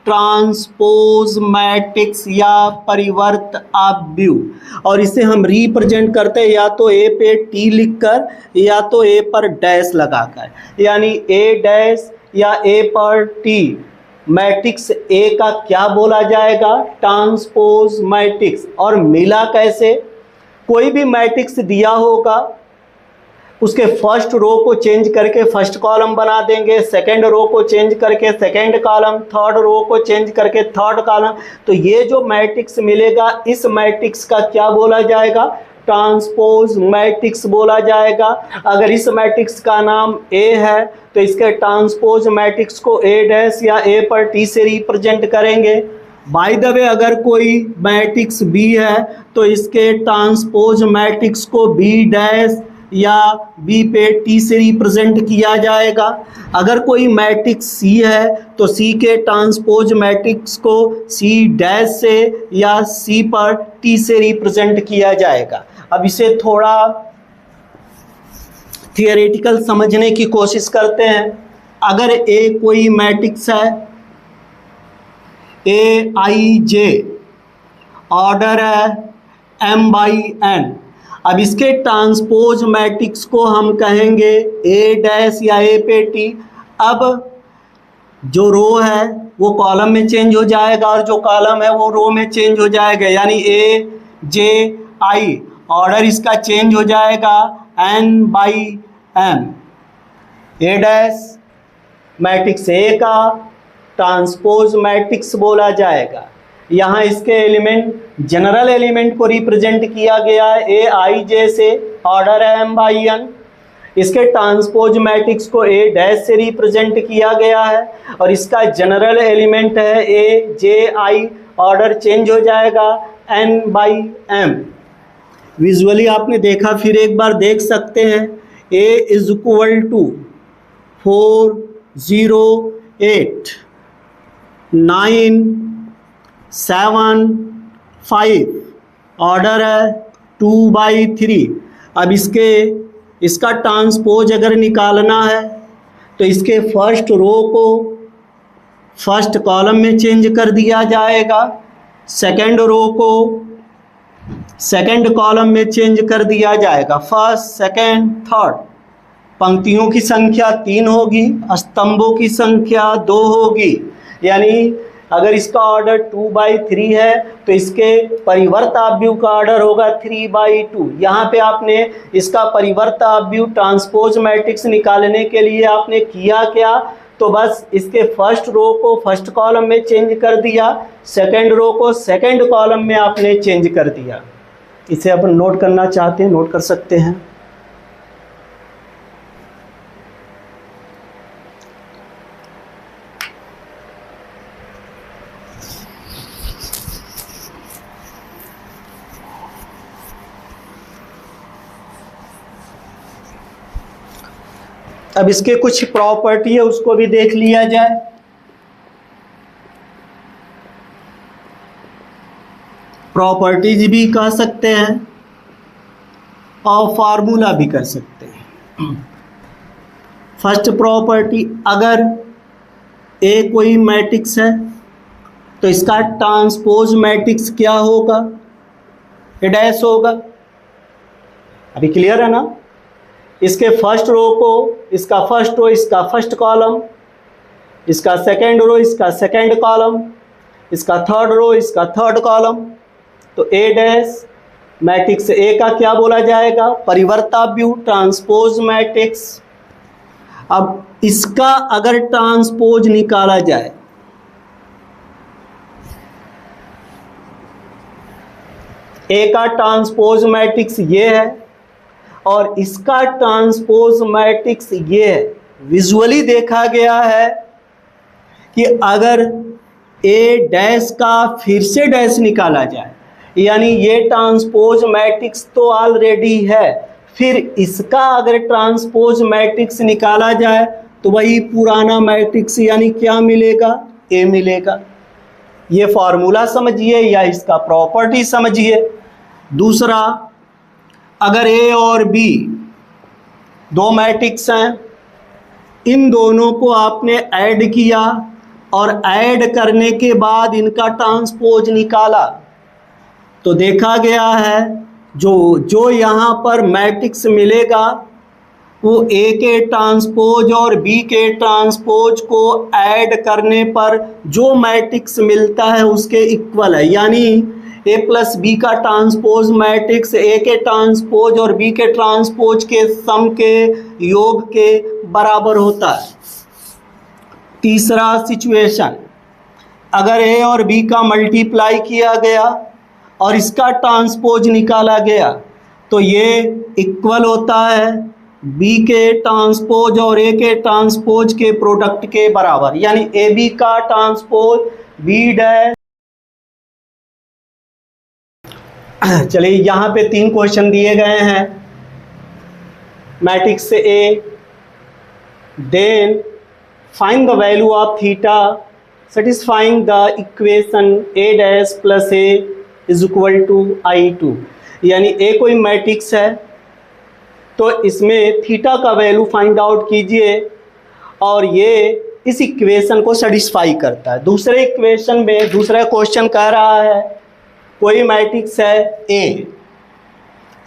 ट्रांसपोज मैट्रिक्स या परिवर्त आव्यूह। और इसे हम रिप्रेजेंट करते हैं या तो ए पे टी लिखकर या तो ए पर डैश लगाकर, यानी ए डैश या ए पर टी। मैट्रिक्स ए का क्या बोला जाएगा? Transpose matrix. और मिला कैसे? कोई भी मैट्रिक्स दिया होगा, उसके फर्स्ट रो को चेंज करके फर्स्ट कॉलम बना देंगे, सेकंड रो को चेंज करके सेकंड कॉलम, थर्ड रो को चेंज करके थर्ड कॉलम। तो ये जो मैट्रिक्स मिलेगा, इस मैट्रिक्स का क्या बोला जाएगा? ट्रांसपोज मैट्रिक्स बोला जाएगा। अगर इस मैट्रिक्स का नाम ए है तो इसके ट्रांसपोज मैट्रिक्स को ए डैश या ए पर टी से रिप्रेजेंट करेंगे। बाय द वे अगर कोई मैट्रिक्स बी है तो इसके ट्रांसपोज मैट्रिक्स को बी डैश या बी पे टी से रिप्रेजेंट किया जाएगा। अगर कोई मैट्रिक्स सी है तो सी के ट्रांसपोज मैट्रिक्स को सी डैश से या सी पर टी से रिप्रेजेंट किया जाएगा। अब इसे थोड़ा थियोरेटिकल समझने की कोशिश करते हैं। अगर ए कोई मैट्रिक्स है ए आई जे, ऑर्डर है m बाई n, अब इसके ट्रांसपोज मैट्रिक्स को हम कहेंगे ए डैश या ए पे टी। अब जो रो है वो कॉलम में चेंज हो जाएगा और जो कॉलम है वो रो में चेंज हो जाएगा, यानी ए जे आई, ऑर्डर इसका चेंज हो जाएगा n by m। A dash matrix A का ट्रांसपोज मैट्रिक्स बोला जाएगा। यहाँ इसके एलिमेंट, जनरल एलिमेंट को रिप्रेजेंट किया गया है ए आई जे से, ऑर्डर है m बाई n। इसके ट्रांसपोज मैट्रिक्स को ए डैश से रिप्रेजेंट किया गया है और इसका जनरल एलिमेंट है ए जे आई, ऑर्डर चेंज हो जाएगा n बाई m। विजुअली आपने देखा, फिर एक बार देख सकते हैं। a is equal to 4 0 8 9 7 5, order है 2 बाई 3। अब इसका ट्रांसपोज अगर निकालना है तो इसके फर्स्ट रो को फर्स्ट कॉलम में चेंज कर दिया जाएगा, सेकंड रो को सेकंड कॉलम में चेंज कर दिया जाएगा, फर्स्ट सेकंड थर्ड। पंक्तियों की संख्या 3 होगी, स्तंभों की संख्या 2 होगी। यानी अगर इसका ऑर्डर 2 बाई 3 है तो इसके परिवर्त आव्यूह का ऑर्डर होगा 3 बाई 2। यहाँ पे आपने इसका परिवर्त आव्यूह ट्रांसपोज मैट्रिक्स निकालने के लिए आपने किया क्या, तो बस इसके फर्स्ट रो को फर्स्ट कॉलम में चेंज कर दिया, सेकंड रो को सेकंड कॉलम में आपने चेंज कर दिया। इसे अपन नोट करना चाहते हैं, नोट कर सकते हैं। अब इसके कुछ प्रॉपर्टी है उसको भी देख लिया जाए। प्रॉपर्टीज भी कह सकते हैं और फार्मूला भी कर सकते हैं। फर्स्ट प्रॉपर्टी, अगर ए कोई मैट्रिक्स है तो इसका ट्रांसपोज मैट्रिक्स क्या होगा, ए डैश होगा। अभी क्लियर है ना। इसके फर्स्ट रो को इसका फर्स्ट रो, इसका फर्स्ट कॉलम, इसका सेकंड रो, इसका सेकंड कॉलम, इसका थर्ड रो, इसका थर्ड कॉलम। तो ए डैश मैट्रिक्स ए का क्या बोला जाएगा, परिवर्ताव्यूह ट्रांसपोज मैट्रिक्स। अब इसका अगर ट्रांसपोज निकाला जाए, ए का ट्रांसपोज मैट्रिक्स ये है और इसका ट्रांसपोज मैट्रिक्स ये है। विजुअली देखा गया है कि अगर ए डैश का फिर से डैश निकाला जाए, यानी ये ट्रांसपोज मैट्रिक्स तो ऑलरेडी है, फिर इसका अगर ट्रांसपोज मैट्रिक्स निकाला जाए तो वही पुराना मैट्रिक्स यानी क्या मिलेगा, ए मिलेगा। ये फॉर्मूला समझिए या इसका प्रॉपर्टी समझिए। दूसरा, अगर ए और बी दो मैट्रिक्स हैं, इन दोनों को आपने ऐड किया और ऐड करने के बाद इनका ट्रांसपोज निकाला तो देखा गया है जो यहाँ पर मैट्रिक्स मिलेगा वो ए के ट्रांसपोज और बी के ट्रांसपोज को ऐड करने पर जो मैट्रिक्स मिलता है उसके इक्वल है। यानी ए प्लस बी का ट्रांसपोज मैट्रिक्स ए के ट्रांसपोज और बी के ट्रांसपोज के सम के योग के बराबर होता है। तीसरा सिचुएशन, अगर ए और बी का मल्टीप्लाई किया गया और इसका ट्रांसपोज निकाला गया तो ये इक्वल होता है बी के ट्रांसपोज और ए के ट्रांसपोज के प्रोडक्ट के बराबर, यानी ए बी का ट्रांसपोज बी डैश। चलिए यहाँ पे 3 क्वेश्चन दिए गए हैं matrix A, then find the value of theta satisfying the equation A dash plus A is equal to I2, यानी ए कोई मैट्रिक्स है तो इसमें थीटा का वैल्यू फाइंड आउट कीजिए और ये इस इक्वेशन को सेटिस्फाई करता है। दूसरे इक्वेशन में दूसरा क्वेश्चन कह रहा है कोई मैट्रिक्स है a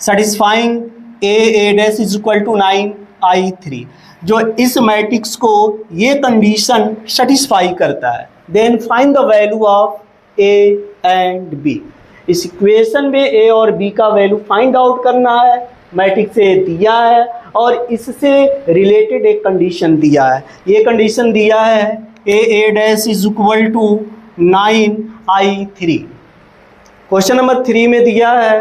satisfying a dash is equal to 9I3, जो इस मैट्रिक्स को ये कंडीशन सेटिस्फाई करता है। Then find the value of A and B. इस इक्वेशन में ए और बी का वैल्यू फाइंड आउट करना है। मैट्रिक्स ए दिया है और इससे रिलेटेड एक कंडीशन दिया है। ये कंडीशन दिया है a dash is equal to 9I3। Question number 3 में दिया है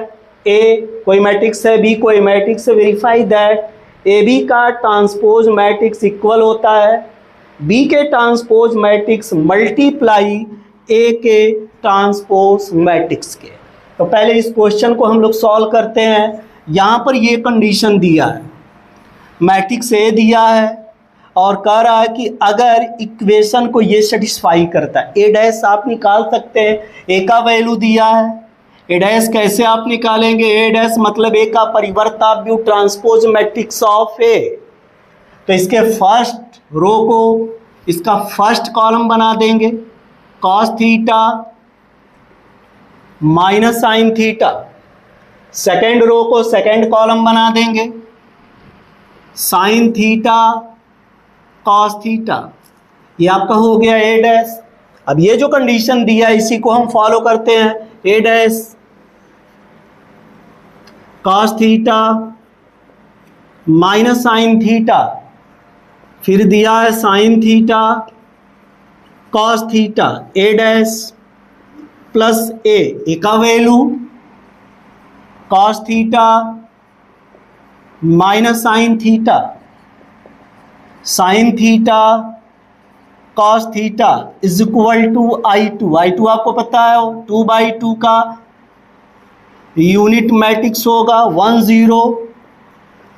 ए कोई मैट्रिक्स है, बी कोई मैट्रिक्स है, वेरीफाई दैट ए बी का ट्रांसपोज मैट्रिक्स इक्वल होता है बी के ट्रांसपोज मैट्रिक्स मल्टीप्लाई ए के ट्रांसपोज मैट्रिक्स के। तो पहले इस क्वेश्चन को हम लोग सॉल्व करते हैं। यहाँ पर ये कंडीशन दिया है, मैट्रिक्स ए दिया है और कह रहा है कि अगर इक्वेशन को ये सेटिस्फाई करता है, ए डैश आप निकाल सकते हैं, ए का वैल्यू दिया है। ए डैश कैसे आप निकालेंगे? ए डैश मतलब ए का परिवर्तव्य ट्रांसपोज मैट्रिक्स ऑफ ए। तो इसके फर्स्ट रो को इसका फर्स्ट कॉलम बना देंगे cos theta minus sine theta, second row को सेकेंड कॉलम बना देंगे साइन थीटा कॉस थीटा। ये आपका हो गया ए डैश। अब ये जो कंडीशन दिया है इसी को हम फॉलो करते हैं। A dash cos theta minus sine theta, फिर दिया है sine theta cos theta, a dash plus a का value cos theta minus sine theta, sine theta cos theta is equal to I2 आपको पता है 2/2 का यूनिट मैट्रिक्स होगा 1 0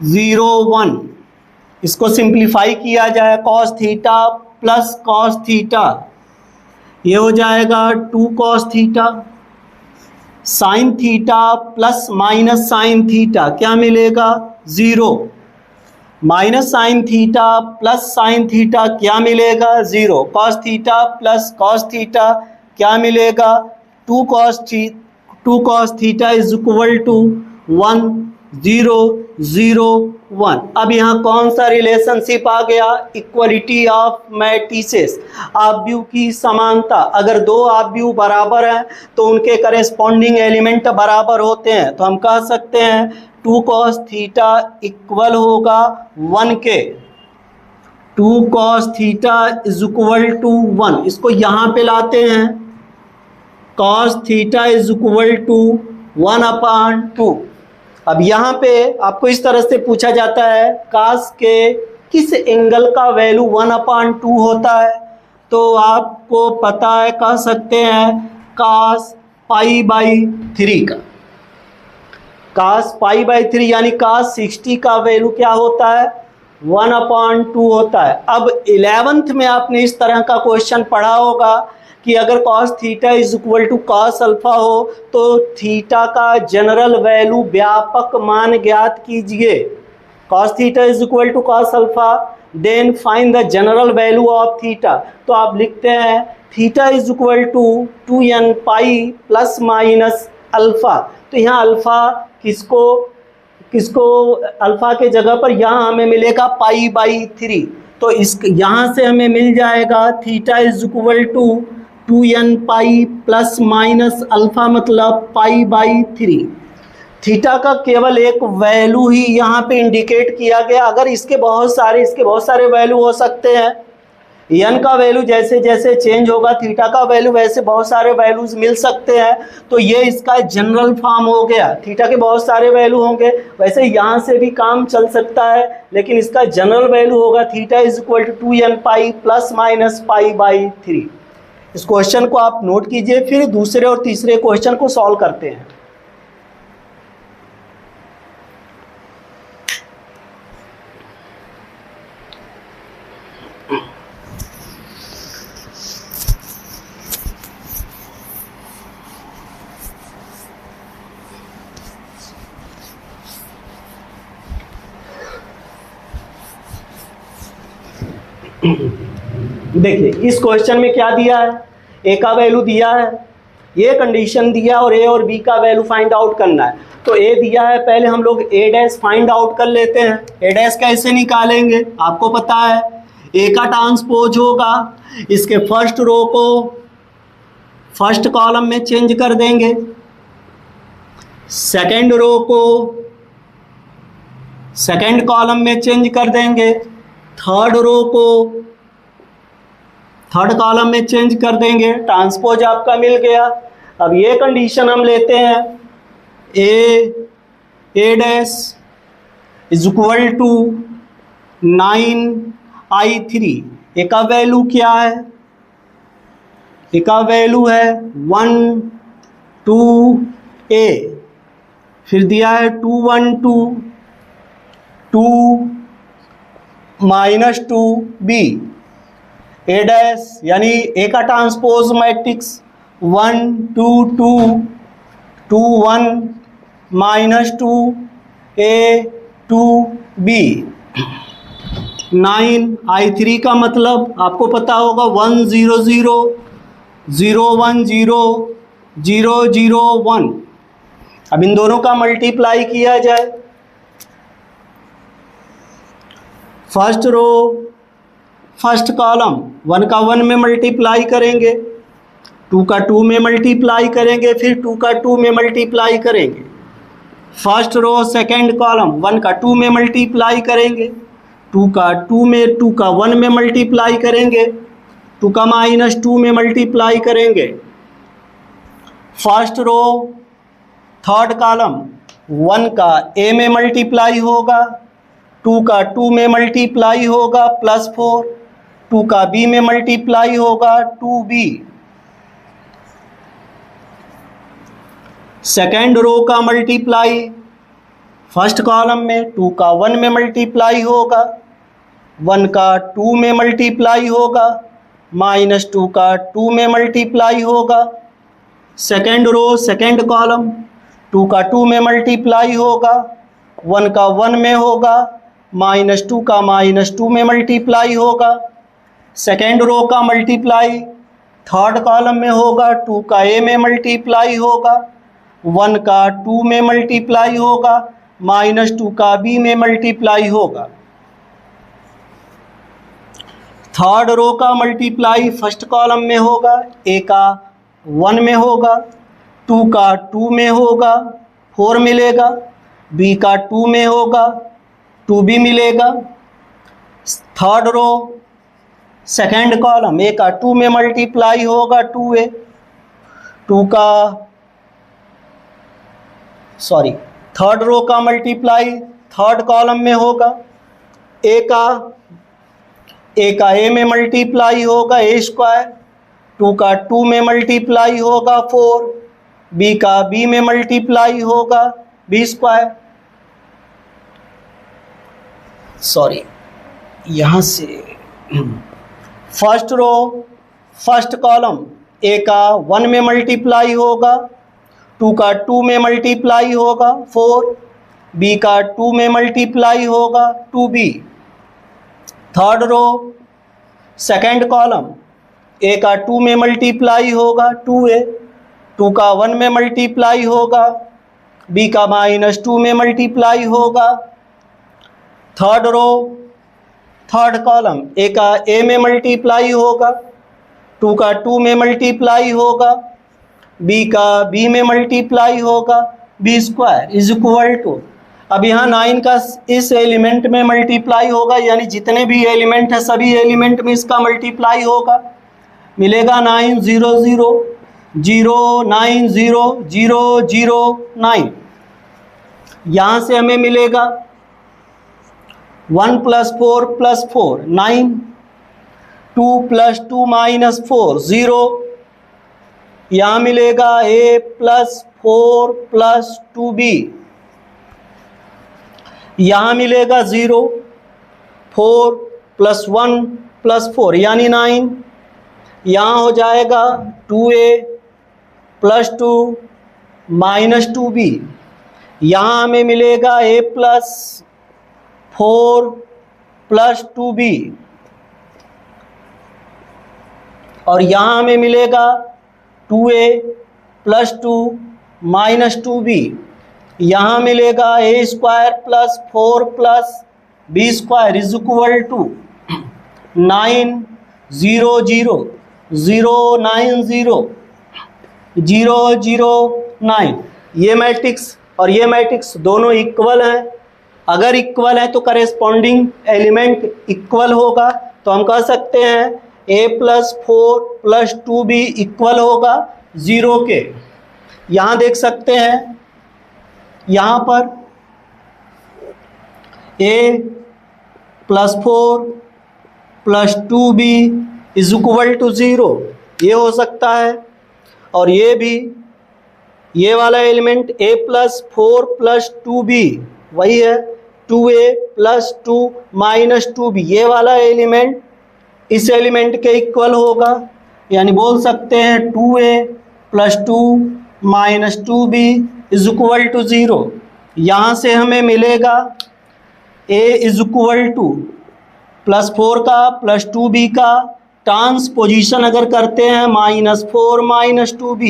0 1। इसको सिंप्लीफाई किया जाए cos theta plus cos theta, ये हो जाएगा 2 cos theta, sine theta plus minus sine theta क्या मिलेगा 0, minus sine theta plus sine theta क्या मिलेगा 0, cos theta plus cos theta क्या मिलेगा 2 cos theta is equal to 1 0 0 1। अब यहाँ कौन सा रिलेशनशिप आ गया? इक्वलिटी ऑफ मैट्रिसेस, आव्यूह की समानता। अगर दो आव्यूह बराबर हैं तो उनके करेस्पॉन्डिंग एलिमेंट बराबर होते हैं। तो हम कह सकते हैं 2 cos थीटा इक्वल होगा 1 के, 2 cos theta is equal to 1। इसको यहाँ पे लाते हैं cos theta is equal to 1/2। अब यहाँ पे आपको इस तरह से पूछा जाता है cos के किस एंगल का वैल्यू 1/2 होता है, तो आपको पता है कह सकते हैं cos π/3 का, cos π/3 यानी cos 60 का वैल्यू क्या होता है 1/2 होता है। अब 11th में आपने इस तरह का क्वेश्चन पढ़ा होगा कि अगर cos theta is equal to cos alpha हो तो थीटा का जनरल वैल्यू व्यापक मान ज्ञात कीजिए। cos theta is equal to cos alpha, then find the general value of theta. तो आप लिखते हैं theta is equal to 2n pi plus minus alpha. तो यहाँ अल्फा किसको अल्फा के जगह पर यहाँ हमें मिलेगा π/3। तो इस यहाँ से हमें मिल जाएगा theta is equal to 2n pi plus minus alpha मतलब π/3। थीटा का केवल एक वैल्यू ही यहाँ पे इंडिकेट किया गया। अगर इसके बहुत सारे वैल्यू हो सकते हैं एन का वैल्यू जैसे जैसे चेंज होगा थीटा का वैल्यू वैसे बहुत सारे वैल्यूज मिल सकते हैं। तो ये इसका जनरल फॉर्म हो गया। थीटा के बहुत सारे वैल्यू होंगे, वैसे यहाँ से भी काम चल सकता है, लेकिन इसका जनरल वैल्यू होगा theta is equal to 2n pi plus minus pi by 3। इस क्वेश्चन को आप नोट कीजिए, फिर दूसरे और तीसरे क्वेश्चन को सॉल्व करते हैं। देखिए इस क्वेश्चन में क्या दिया है, ए का वैल्यू दिया है, ये कंडीशन दिया और ए और बी का वैल्यू फाइंड आउट करना है। तो ए दिया है, पहले हम लोग ए डैश फाइंड आउट कर लेते हैं। ए डैश कैसे निकालेंगे आपको पता है, ए का ट्रांसपोज होगा, इसके फर्स्ट रो को फर्स्ट कॉलम में चेंज कर देंगे, सेकंड रो को सेकंड कॉलम में चेंज कर देंगे, थर्ड रो को थर्ड कॉलम में चेंज कर देंगे। ट्रांसपोज आपका मिल गया। अब ये कंडीशन हम लेते हैं, a dash is equal to 9i3। A का वैल्यू क्या है, ए का वैल्यू है 1 2a, फिर दिया है 2 1 2 2 माइनस 2b। ए डैश यानी ए का transpose matrix 1 2 2 2 1 minus 2 a 2 b। 9i3 का मतलब आपको पता होगा 1 0 0 0 1 0 0 0 1। अब इन दोनों का मल्टीप्लाई किया जाए, फर्स्ट रो फर्स्ट कॉलम 1 का 1 में मल्टीप्लाई करेंगे, 2 का 2 में मल्टीप्लाई करेंगे, फिर 2 का 2 में मल्टीप्लाई करेंगे। फर्स्ट रो सेकंड कॉलम 1 का 2 में मल्टीप्लाई करेंगे, 2 का 2 में 2 का 1 में मल्टीप्लाई करेंगे, 2 का माइनस 2 में मल्टीप्लाई करेंगे। फर्स्ट रो थर्ड कॉलम 1 का ए में मल्टीप्लाई होगा, 2 का 2 में मल्टीप्लाई होगा प्लस 4, 2 का बी में मल्टीप्लाई होगा 2b। सेकेंड रो का मल्टीप्लाई फर्स्ट कॉलम में 2 का 1 में मल्टीप्लाई होगा, 1 का 2 में मल्टीप्लाई होगा, माइनस 2 का 2 में मल्टीप्लाई होगा। सेकेंड रो सेकेंड कॉलम 2 का 2 में मल्टीप्लाई होगा, 1 का 1 में होगा, माइनस 2 का माइनस 2 में मल्टीप्लाई होगा। सेकेंड रो का मल्टीप्लाई थर्ड कॉलम में होगा, 2 का ए में मल्टीप्लाई होगा, 1 का 2 में मल्टीप्लाई होगा, माइनस 2 का बी में मल्टीप्लाई होगा। थर्ड रो का मल्टीप्लाई फर्स्ट कॉलम में होगा, ए का 1 में होगा, 2 का 2 में होगा 4 मिलेगा, बी का 2 में होगा 2b मिलेगा। थर्ड रो सेकेंड कॉलम ए का 2 में मल्टीप्लाई होगा 2a, 2 का सॉरी थर्ड रो का मल्टीप्लाई थर्ड कॉलम में होगा, ए का ए में मल्टीप्लाई होगा a स्क्वायर, 2 का 2 में मल्टीप्लाई होगा 4, बी का बी में मल्टीप्लाई होगा b स्क्वायर। सॉरी यहाँ से फर्स्ट रो फर्स्ट कॉलम ए का 1 में मल्टीप्लाई होगा, 2 का 2 में मल्टीप्लाई होगा 4, बी का 2 में मल्टीप्लाई होगा 2b। Third row second column ए का 2 में मल्टीप्लाई होगा 2a, 2 का 1 में मल्टीप्लाई होगा, बी का माइनस 2 में मल्टीप्लाई होगा। थर्ड रो थर्ड कॉलम ए का ए में मल्टीप्लाई होगा, 2 का 2 में मल्टीप्लाई होगा, बी का बी में मल्टीप्लाई होगा b square is equal to, अब यहाँ 9 का इस एलिमेंट में मल्टीप्लाई होगा, यानी जितने भी एलिमेंट है सभी एलिमेंट में इसका मल्टीप्लाई होगा, मिलेगा 9 0 0 0 9 0 0 0 9। यहाँ से हमें मिलेगा 1 + 4 + 4 9, 2 + 2 - 4 0। यहाँ मिलेगा a + 4 + 2b, यहाँ मिलेगा 0, 4 + 1 + 4 यानी 9। यहाँ हो जाएगा 2a + 2 - 2b, यहाँ हमें मिलेगा a + 4 + 2b, और यहाँ हमें मिलेगा 2a + 2 - 2b, यहाँ मिलेगा a² + 4 + b² = 9 0 0 0 9 0 0 0 9। ये मैट्रिक्स और ये मैट्रिक्स दोनों इक्वल हैं। अगर इक्वल है तो करेस्पॉन्डिंग एलिमेंट इक्वल होगा, तो हम कह सकते हैं a + 4 + 2b इक्वल होगा 0 के। यहाँ देख सकते हैं, यहाँ पर a + 4 + 2b = 0, ये हो सकता है। और ये भी, ये वाला एलिमेंट a + 4 + 2b वही है 2a + 2 - 2b, ये वाला एलिमेंट इस एलिमेंट के इक्वल होगा, यानी बोल सकते हैं 2a + 2 - 2b = 0। यहाँ से हमें मिलेगा a = +4 का +2b का ट्रांसपोजिशन अगर करते हैं -4 - 2b।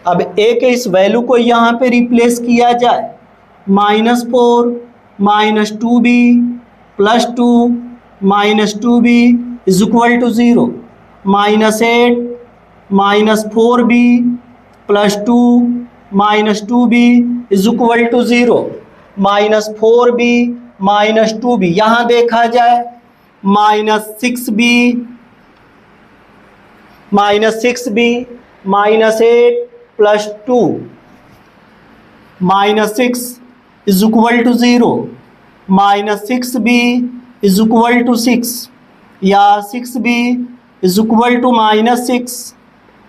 अब a के इस वैल्यू को यहाँ पे रिप्लेस किया जाए, -4 - 2b + 2 - 2b = 0, -8 - 4b + 2 - 2b = 0, -4b - 2b। यहाँ देखा जाए -6b -8 + 2 -6 = 0, -6b = 6 या 6b = -6,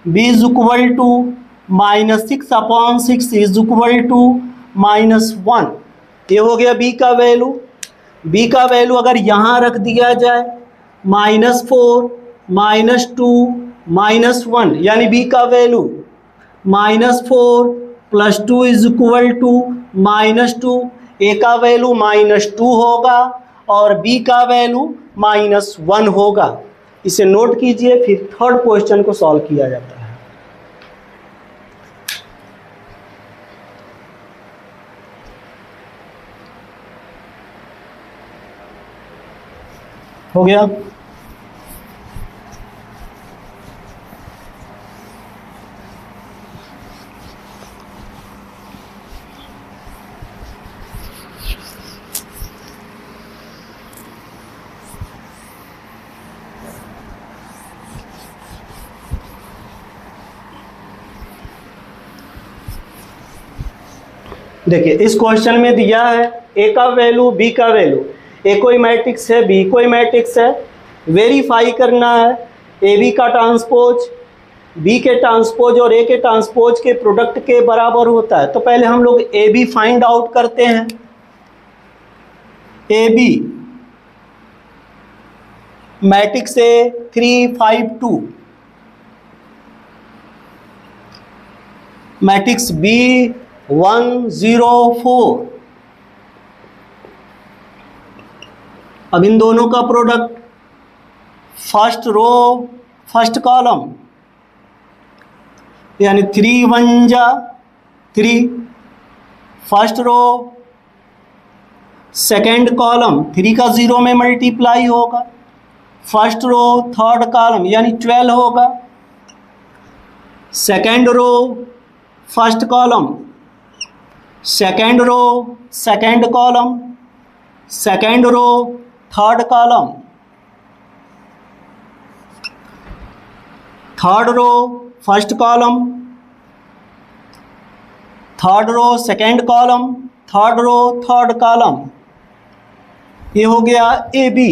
b = -6/6 = -1। ये हो गया b का वैल्यू। b का वैल्यू अगर यहाँ रख दिया जाए -4 - 2 -1, यानी b का वैल्यू -4 + 2 = -2, a का वैल्यू -2 होगा और b का वैल्यू -1 होगा। इसे नोट कीजिए, फिर थर्ड क्वेश्चन को सॉल्व किया जाता है। हो गया। देखिए इस क्वेश्चन में दिया है a का वैल्यू b का वैल्यू, a कोई मैट्रिक्स है b कोई मैट्रिक्स है, वेरीफाई करना है ए बी का ट्रांसपोज b के ट्रांसपोज और a के ट्रांसपोज के प्रोडक्ट के बराबर होता है। तो पहले हम लोग ए बी फाइंड आउट करते हैं। A B matrix A 3 5 2, matrix B 1 0 4। अब इन दोनों का product first row first column, यानी 3 1 जा 3, फर्स्ट रो सेकेंड कॉलम 3 का 0 में मल्टीप्लाई होगा, फर्स्ट रो थर्ड कॉलम यानी 12 होगा, second row first column second row second column, second row third column, third row first column, third row second column, third row third column. ये हो गया A B.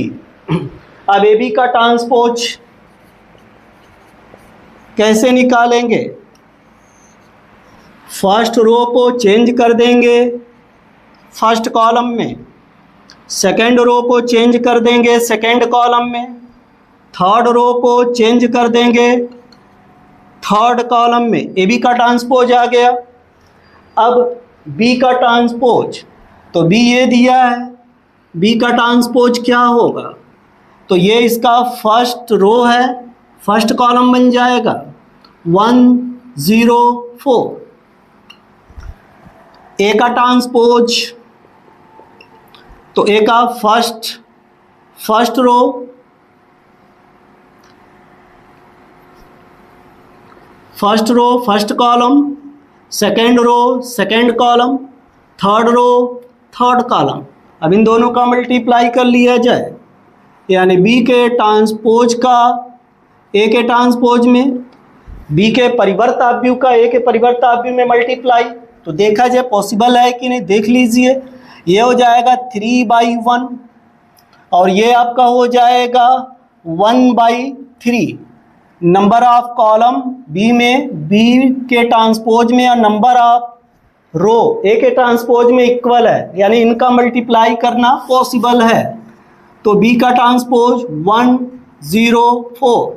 अब A B का transpose कैसे निकालेंगे? First row को change कर देंगे फर्स्ट कॉलम में, सेकेंड रो को चेंज कर देंगे सेकेंड कॉलम में, थर्ड रो को चेंज कर देंगे थर्ड कॉलम में। ए बी का ट्रांसपोज आ गया। अब बी का ट्रांसपोज, तो बी ये दिया है, बी का ट्रांसपोज क्या होगा? तो ये इसका फर्स्ट रो है, फर्स्ट कॉलम बन जाएगा 1 0 4। ए का ट्रांसपोज, तो ए का first row, first column, second row second column, third row third column. अब इन दोनों का मल्टीप्लाई कर लिया जाए, यानी बी के ट्रांसपोज का ए के ट्रांसपोज में, बी के परिवर्त आव्यूह का ए के परिवर्त आव्यूह में मल्टीप्लाई। तो देखा जाए पॉसिबल है कि नहीं, देख लीजिए। ये हो जाएगा 3/1 और ये आपका हो जाएगा 1/3। नंबर ऑफ कॉलम बी में, बी के ट्रांसपोज में, और नंबर ऑफ रो ए के ट्रांसपोज में इक्वल है, यानी इनका मल्टीप्लाई करना पॉसिबल है। तो बी का ट्रांसपोज 1 0 4,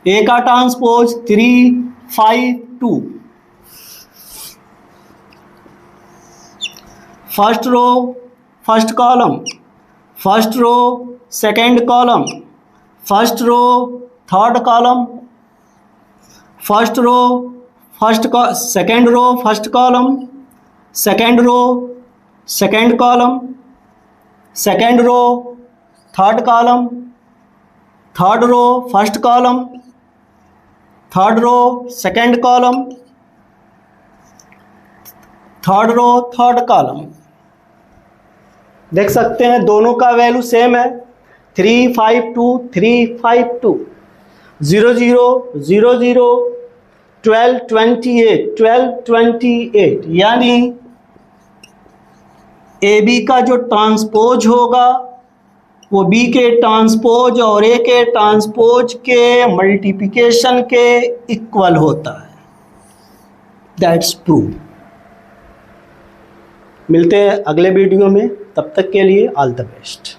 ए का transpose 3 5 2। First row first column, first row second column, first row third column, first row second row first column, second row second column, second row third column, third row first column, third row second column, third row third column. देख सकते हैं दोनों का value same है, 3 5 2 3 5 2, 0 0 0 0 12 28 12 28। यानी A B का जो transpose होगा वो बी के ट्रांसपोज और ए के ट्रांसपोज के मल्टीप्लिकेशन के इक्वल होता है। That's prove. मिलते हैं अगले वीडियो में, तब तक के लिए ऑल द बेस्ट।